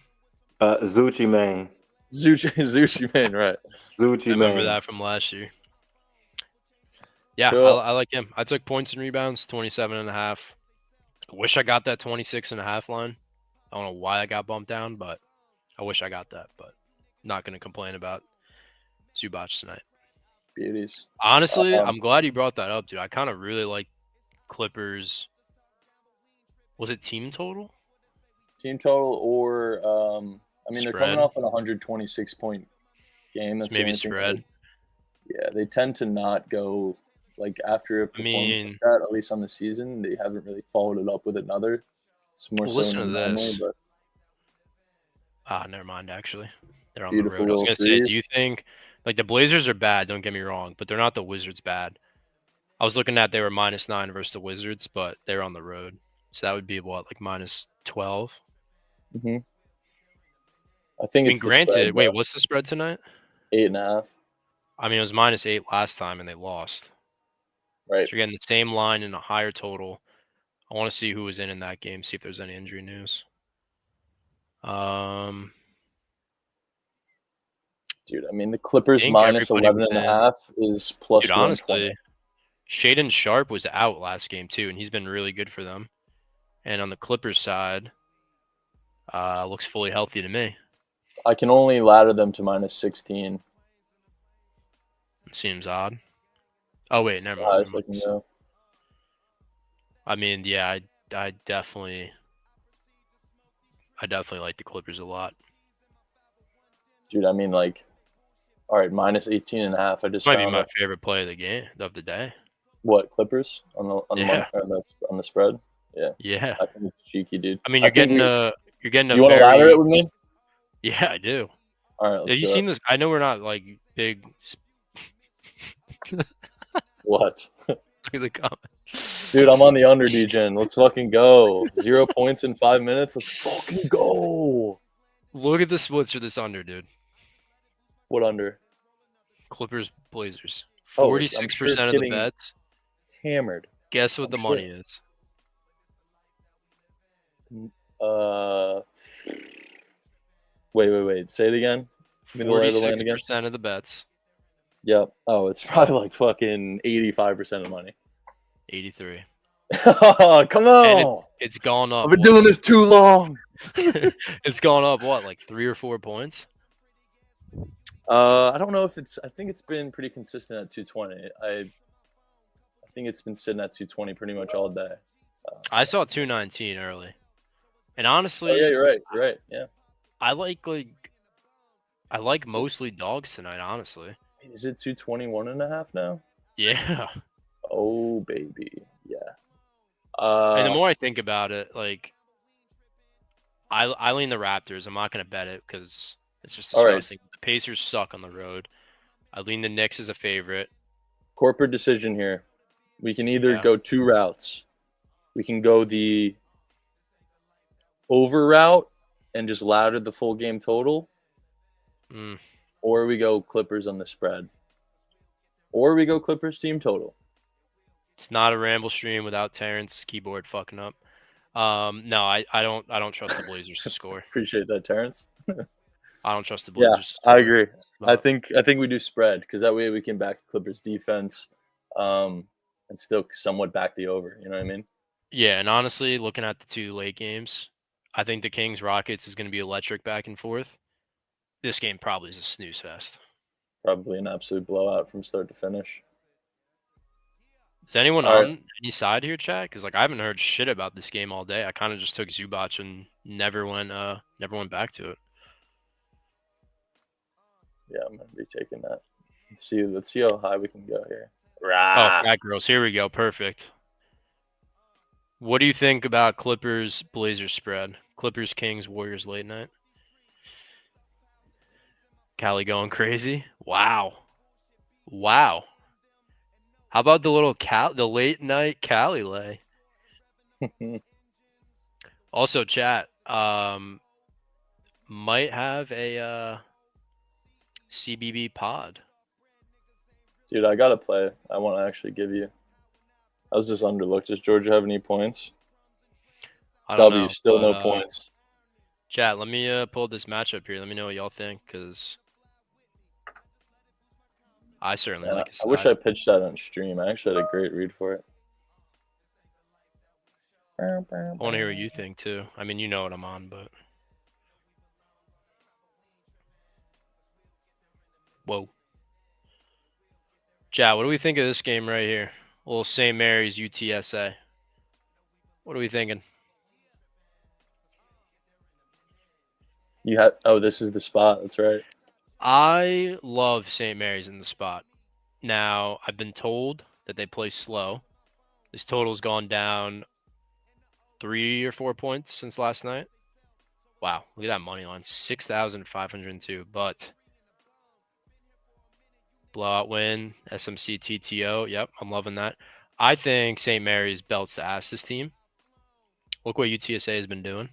Zucci man. Zucci man, right. Zucci I remember man. that from last year. Yeah, Cool. I like him. I took points and rebounds, 27.5. I wish I got that 26.5 line. I don't know why I got bumped down, but I wish I got that. But not going to complain about Zubac tonight. Beauties. Honestly, I'm glad you brought that up, dude. I kind of really like Clippers. Was it team total? Team total or I mean, Spread. they're coming off an 126-point game. That's maybe spread. Yeah, they tend to not go like after a performance like that. At least on the season, they haven't really followed it up with another. It's more so listen to normally, this. But Never mind. Actually, they're on the road. I was gonna say, do you think like the Blazers are bad? Don't get me wrong, but they're not the Wizards bad. I was looking at they were -9 versus the Wizards, but they're on the road, so that would be what, like -12. Mm-hmm. I think. It's granted. Spread, wait, what's the spread tonight? 8.5. I mean, it was -8 last time, and they lost. Right. So you're getting the same line and a higher total. I want to see who was in that game. See if there's any injury news. Dude, I mean, the Clippers -11.5 is plus. Dude, honestly, Shaedon Sharpe was out last game too, and he's been really good for them. And on the Clippers side, looks fully healthy to me. I can only ladder them to -16. It seems odd. Oh wait, never mind. I mean, yeah, I definitely like the Clippers a lot. Dude, I mean, like, all right, -18.5. I just might be my favorite play of the game of the day. What, Clippers on the spread? Yeah. Yeah. I think it's cheeky, dude. I mean, you're getting a. You want to ladder it with me? Yeah, I do. All right. Have you seen this? I know we're not like big. What? Look at the comment. Dude, I'm on the under, DGen. Let's fucking go. 0 points in 5 minutes. Let's fucking go. Look at the splits for this under, dude. What under? Clippers, Blazers. 46% of the bets. Hammered. Guess what the money is? Wait. Say it again. 46% of the bets. Yep. Oh, it's probably like fucking 85% of the money. 83. Oh, come on. It's gone up. I've been doing this too long. It's gone up, what, like 3 or 4 points? I don't know if it's. I think it's been pretty consistent at 220. I think it's been sitting at 220 pretty much all day. I saw 219 early, and honestly, yeah, you're right. Yeah, I like mostly dogs tonight. Honestly, is it 221.5 now? Yeah. Oh baby, yeah. And the more I think about it, like, I lean the Raptors. I'm not gonna bet it because it's just disgusting. Right. The Pacers suck on the road. I lean the Knicks as a favorite. Corporate decision here. We can either go 2 routes. We can go the over route and just ladder the full game total. Or we go Clippers on the spread. Or we go Clippers team total. It's not a ramble stream without Terrence keyboard fucking up. No, I don't trust the Blazers to score. Appreciate that, Terrence. I don't trust the Blazers. Yeah, I agree. I think we do spread because that way we can back Clippers defense, and still somewhat back the over. You know what I mean? Yeah, and honestly, looking at the 2 late games, I think the Kings Rockets is going to be electric back and forth. This game probably is a snooze fest. Probably an absolute blowout from start to finish. Is anyone on any side here, chat? Because like I haven't heard shit about this game all day. I kind of just took Zubac and never went back to it. Yeah, I'm gonna be taking that. Let's see how high we can go here. Rah. Oh, Fat Girls. Here we go. Perfect. What do you think about Clippers Blazers spread? Clippers Kings Warriors late night. Cali going crazy. Wow. How about the late night Cali lay? Also, chat. Might have a CBB pod. Dude, I got to play. I want to actually give you. How's this underlooked? Does Georgia have any points? I don't know. Still no points. Chat, let me pull this matchup here. Let me know what y'all think, because I certainly like it. I wish I pitched that on stream. I actually had a great read for it. I want to hear what you think, too. I mean, you know what I'm on, but... Whoa. Chat, what do we think of this game right here? A little St. Mary's UTSA. What are we thinking? This is the spot. That's right. I love St. Mary's in the spot. Now, I've been told that they play slow. This total's gone down 3 or 4 points since last night. Wow, look at that money line, 6,502. But blowout win, SMC TTO. Yep, I'm loving that. I think St. Mary's belts the ass this team. Look what UTSA has been doing.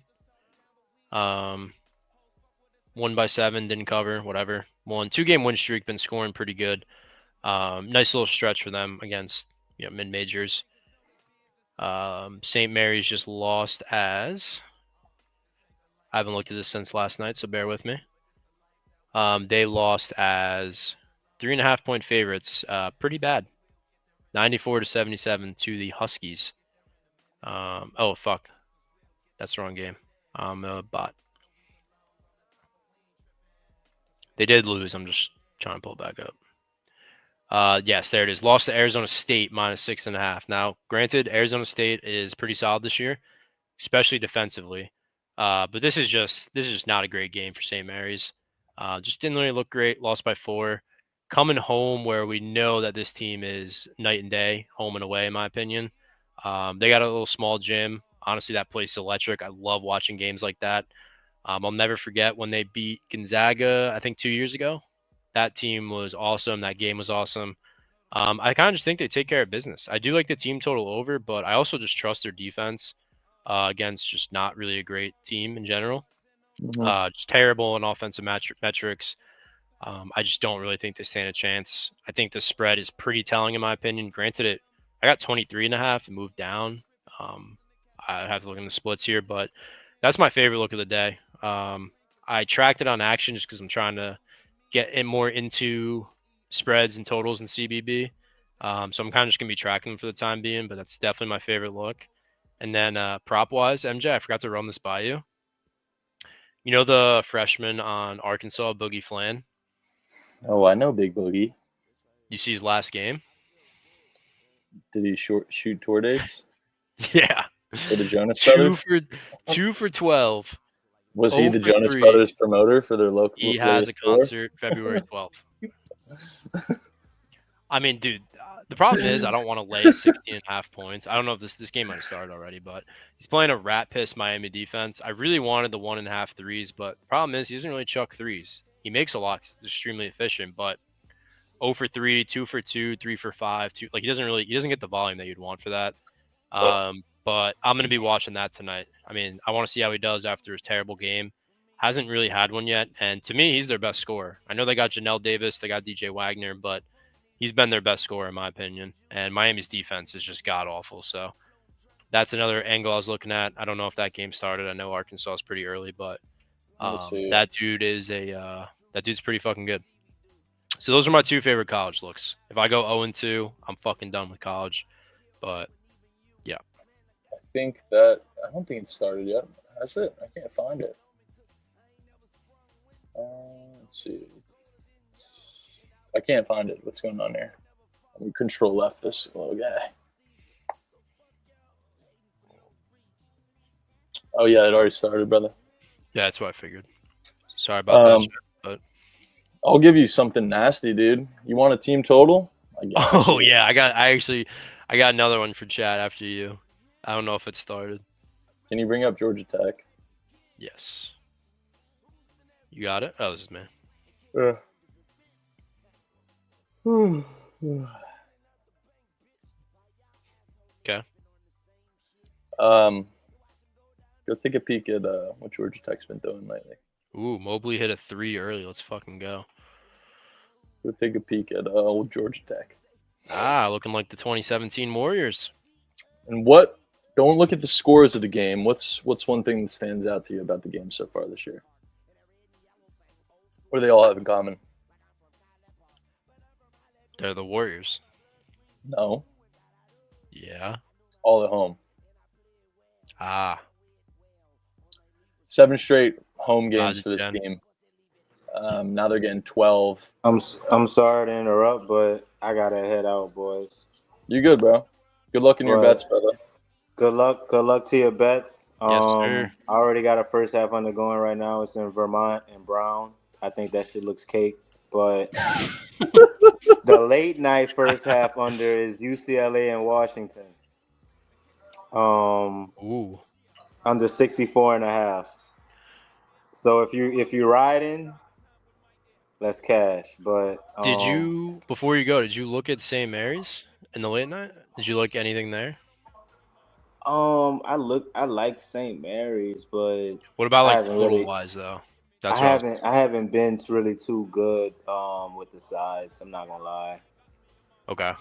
1 by 7, didn't cover, whatever. 2-game win streak, been scoring pretty good. Nice little stretch for them against mid-majors. St. Mary's just lost as... I haven't looked at this since last night, so bear with me. They lost as 3.5-point favorites. Pretty bad. 94-77 to the Huskies. Oh, fuck. That's the wrong game. I'm a bot. They did lose. I'm just trying to pull it back up. Yes, there it is. Lost to Arizona State -6.5. Now, granted, Arizona State is pretty solid this year, especially defensively. But this is just not a great game for St. Mary's. Just didn't really look great. Lost by 4. Coming home where we know that this team is night and day, home and away, in my opinion. They got a little small gym. Honestly, that place is electric. I love watching games like that. I'll never forget when they beat Gonzaga, I think 2 years ago. That team was awesome. That game was awesome. I kind of just think they take care of business. I do like the team total over, but I also just trust their defense against just not really a great team in general. Mm-hmm. Just terrible in offensive metrics. I just don't really think they stand a chance. I think the spread is pretty telling in my opinion. Granted, I got 23.5 and moved down. I have to look in the splits here, but that's my favorite look of the day. I tracked it on action just because I'm trying to get more into spreads and totals in CBB. So I'm kind of just going to be tracking them for the time being, but that's definitely my favorite look. And then prop-wise, MJ, I forgot to run this by you. You know the freshman on Arkansas, Boogie Flan? Oh, I know Big Boogie. You see his last game? Did he shoot tour dates? Yeah. For the Jonas Brothers? 2 for 12. Was he the Jonas Brothers promoter for their local? He has a concert February 12th. I mean, dude, the problem is I don't want to lay 16.5 points. I don't know if this game might have started already, but he's playing a rat-piss Miami defense. I really wanted the 1.5 threes, but the problem is he doesn't really chuck threes. He makes a lot, extremely efficient, but 0 for 3, 2 for 2, 3 for 5, 2. Like he doesn't get the volume that you'd want for that. But I'm going to be watching that tonight. I mean, I want to see how he does after his terrible game. Hasn't really had one yet. And to me, he's their best scorer. I know they got Janelle Davis, they got DJ Wagner, but he's been their best scorer in my opinion. And Miami's defense is just god-awful. So that's another angle I was looking at. I don't know if that game started. I know Arkansas is pretty early, but that dude's pretty fucking good. So those are my 2 favorite college looks. If I go 0-2, I'm fucking done with college. But yeah. I don't think it started yet. That's it. I can't find it. Let's see. I can't find it. What's going on here? Let me control F this little guy. Oh yeah, it already started, brother. Yeah, that's what I figured. Sorry about that. But I'll give you something nasty, dude. You want a team total? oh yeah, I got another one for chat after you. I don't know if it started. Can you bring up Georgia Tech? Yes. You got it? Oh, this is me. Yeah. Okay. Go take a peek at what Georgia Tech's been doing lately. Ooh, Mobley hit a 3 early. Let's fucking go. Go take a peek at old Georgia Tech. Looking like the 2017 Warriors. And don't look at the scores of the game. What's one thing that stands out to you about the game so far this year? What do they all have in common? They're the Warriors. No. Yeah. All at home. 7 straight home games for this team. Now they're getting 12. I'm sorry to interrupt, but I gotta head out, boys. You good, bro? Good luck in your bets, brother. Good luck to your bets. Yes, sir. I already got a first half undergoing right now. It's in Vermont and Brown. I think that shit looks cake. But the late night first half under is UCLA and Washington. Ooh. Under 64.5. So if you're riding, let's cash. But did you, before you go, did you look at St. Mary's in the late night? Did you look anything there? I like St. Mary's, but what about like total wise though? I haven't been really too good with the sides. I'm not gonna lie. Okay.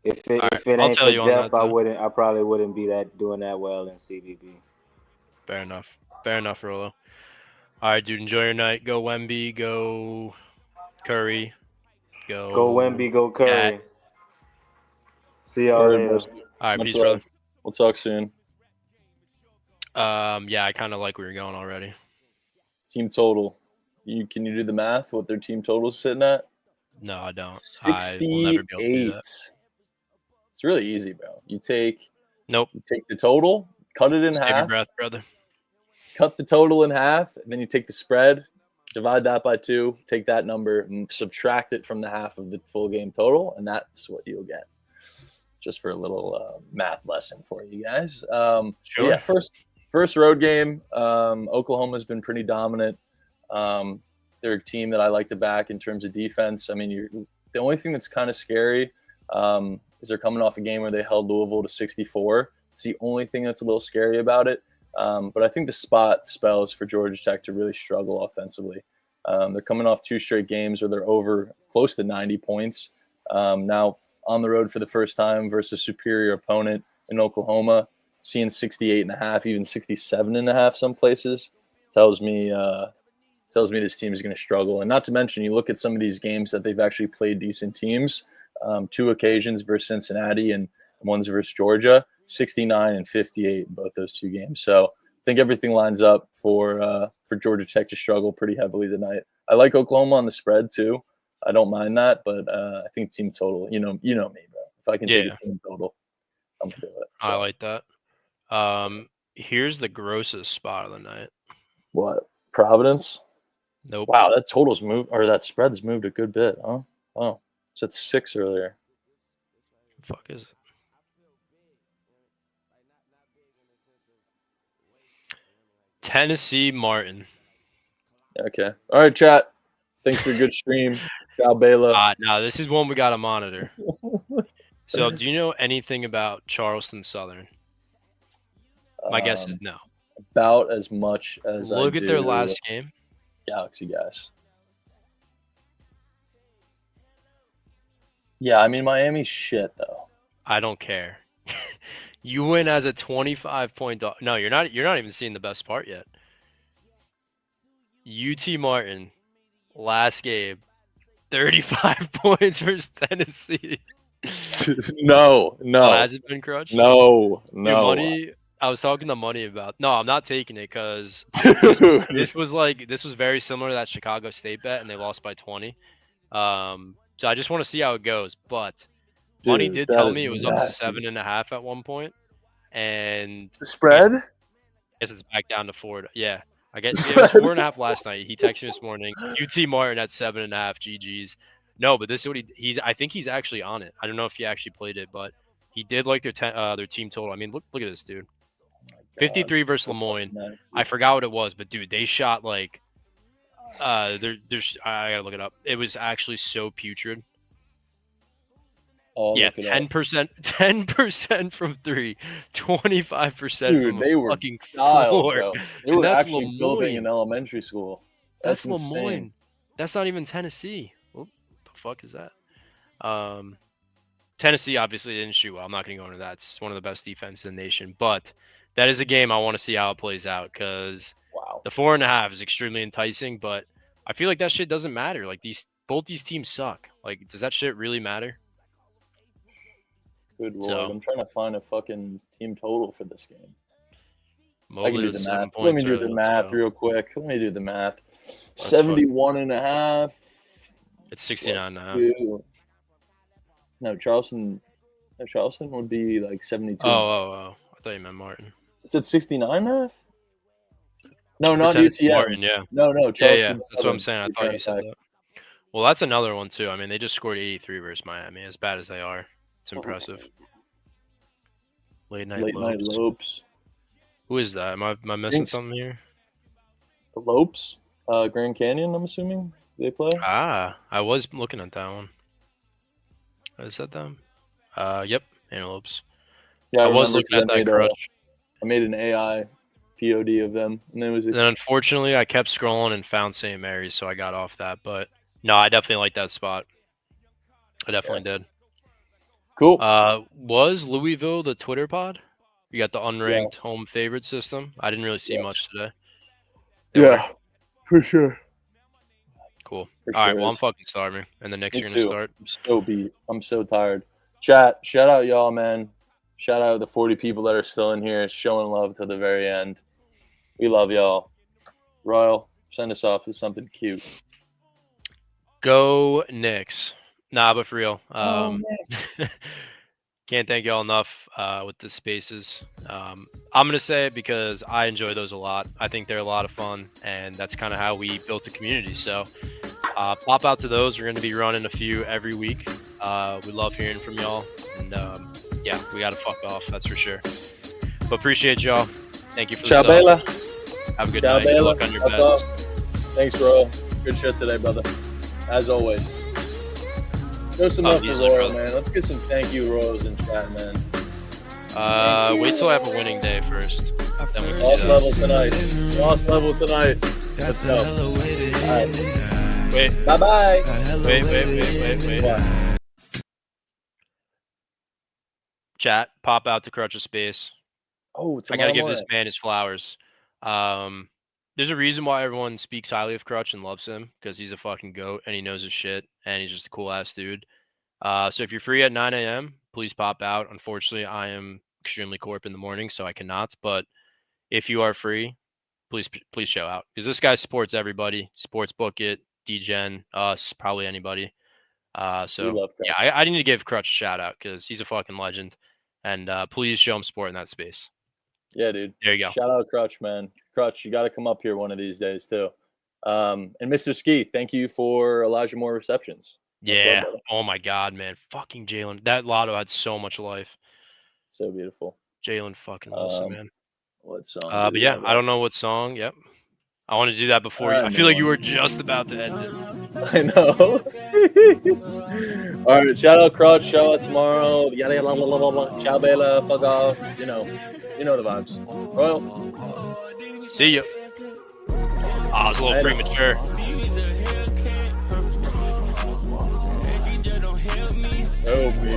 If it ain't for Jeff, I probably wouldn't be doing that well in CBB. Fair enough, Rolo. All right, dude. Enjoy your night. Go Wemby. Go Curry. Go Wemby. Go Curry. See y'all later. All right, peace, brother. We'll talk soon. Yeah, I kind of like where you're going already. Team total. Can you do the math? What their team total is sitting at? No, I don't. 68. I will never be able to do that. It's really easy, bro. You take the total, cut it in half. Save your breath, brother. Cut the total in half, and then you take the spread, divide that by 2, take that number, and subtract it from the half of the full game total, and that's what you'll get. Just for a little math lesson for you guys. Sure. Yeah, first road game. Oklahoma's been pretty dominant. They're a team that I like to back in terms of defense. I mean, the only thing that's kind of scary is they're coming off a game where they held Louisville to 64. It's the only thing that's a little scary about it. But I think the spot spells for Georgia Tech to really struggle offensively. They're coming off 2 straight games where they're over close to 90 points. Now on the road for the first time versus superior opponent in Oklahoma, seeing 68.5, even 67.5 some places tells me this team is going to struggle. And not to mention, you look at some of these games that they've actually played decent teams. 2 occasions versus Cincinnati and one's versus Georgia, 69 and 58 in both those 2 games. So I think everything lines up for Georgia Tech to struggle pretty heavily tonight. I like Oklahoma on the spread too. I don't mind that, but I think team total. You know me, bro. If I can take a team total, I'm gonna do it. So. I like that. Here's the grossest spot of the night. What? Providence? Nope. Wow, that total's moved, or that spread's moved a good bit, huh? Oh, it's at 6 earlier. The fuck is it? Tennessee Martin. Okay. All right, chat. Thanks for a good stream. Ciao, Bela. No, this is one we got to monitor. So, do you know anything about Charleston Southern? My guess is no. About as much as Look at their last game. Galaxy guys. Yeah, I mean, Miami's shit, though. I don't care. You win as a 25-point dog. No, you're not even seeing the best part yet. UT Martin, last game, 35 points versus Tennessee. No. Oh, has it been crushed? No. Your money, I was talking to Money about. No, I'm not taking it because this was very similar to that Chicago State bet, and they lost by 20. So I just want to see how it goes. But Money did tell me it was up to 7.5 at one point, and the spread. Guess it's back down to 4. Yeah. I guess it was 4.5 last night. He texted me this morning. UT Martin at 7.5 GGs. No, but this is what he's. I think he's actually on it. I don't know if he actually played it, but he did like their team total. I mean, look at this dude. 53 versus Lemoyne. I forgot what it was, but dude, they shot like. There's. I gotta look it up. It was actually so putrid. Yeah, 10%, 10% from 3, 25% from they were fucking dialed, 4. bro. They were that's actually Lemoyne. building an elementary school. That's insane. Lemoyne. That's not even Tennessee. What the fuck is that? Tennessee obviously didn't shoot well. I'm not going to go into that. It's one of the best defenses in the nation. But that is a game I want to see how it plays out because the 4.5 is extremely enticing. But I feel like that shit doesn't matter. Like both these teams suck. Like, does that shit really matter? Good lord, I'm trying to find a fucking team total for this game. Mobley I can do the math. Let me do the math real quick. 71.5. It's 69.5. No, Charleston would be like 72. Oh. I thought you meant Martin. It's at 69.5? No, not UCM. Martin, yeah. No, Charleston. Yeah. That's what I'm saying. I thought you said that. Well, that's another one, too. I mean, they just scored 83 versus Miami, as bad as they are. It's impressive. Late night Lopes. Who is that? Am I missing something here? The Lopes? Grand Canyon, I'm assuming they play? I was looking at that one. Is that them? Yep, Antelopes. Yeah, I was looking at that crush. I made an AI POD of them. And then unfortunately, I kept scrolling and found St. Mary's, so I got off that. But no, I definitely like that spot. I definitely did. Cool. Was Louisville the Twitter pod? You got the unranked home favorite system. I didn't really see much today. For sure. Cool. All right, well, I'm fucking starving. And the Knicks are going to start. I'm so beat. I'm so tired. Chat, shout out y'all, man. Shout out the 40 people that are still in here showing love to the very end. We love y'all. Royal, send us off with something cute. Go Knicks. Nah, but for real. Can't thank y'all enough with the spaces. I'm going to say it because I enjoy those a lot. I think they're a lot of fun, and that's kind of how we built the community. So pop out to those. We're going to be running a few every week. We love hearing from y'all. And, we got to fuck off. That's for sure. But appreciate y'all. Thank you for the Bela. Have a good night. Good luck on your bets. Thanks, Royal. Good shit today, brother. As always. Throw some up for Royal, man. Let's get some thank you Royals in chat, man. Wait till I have a winning day first. Lost level tonight. Let's go. All right. Wait. Bye-bye. Wait. Chat, pop out to Crutch's space. Oh, I gotta give this man his flowers. There's a reason why everyone speaks highly of Crutch and loves him, because he's a fucking goat and he knows his shit and he's just a cool ass dude. So if you're free at 9 a.m., please pop out. Unfortunately, I am extremely corp in the morning, so I cannot. But if you are free, please show out, because this guy supports everybody. Sports Book It, DGen, us, probably anybody. So yeah, I need to give Crutch a shout out because he's a fucking legend. And please show him support in that space. Yeah, dude. There you go. Shout out Crutch, man. Crutch, you got to come up here one of these days too. And Mr. Ski, thank you for Elijah Moore receptions. Yeah. Oh my God, man. Fucking Jalen. That lotto had so much life. So beautiful. Jalen fucking Wilson, man. What song? But yeah, I don't know what song. Yep. I want to do that before you. I feel like you were just about to end it. I know. All right. Shout out Crutch. Shout out tomorrow. Yada yada blah blah blah. Ciao Bela. Fuck off. You know the vibes. Royal. See ya. I was a little premature. Help me.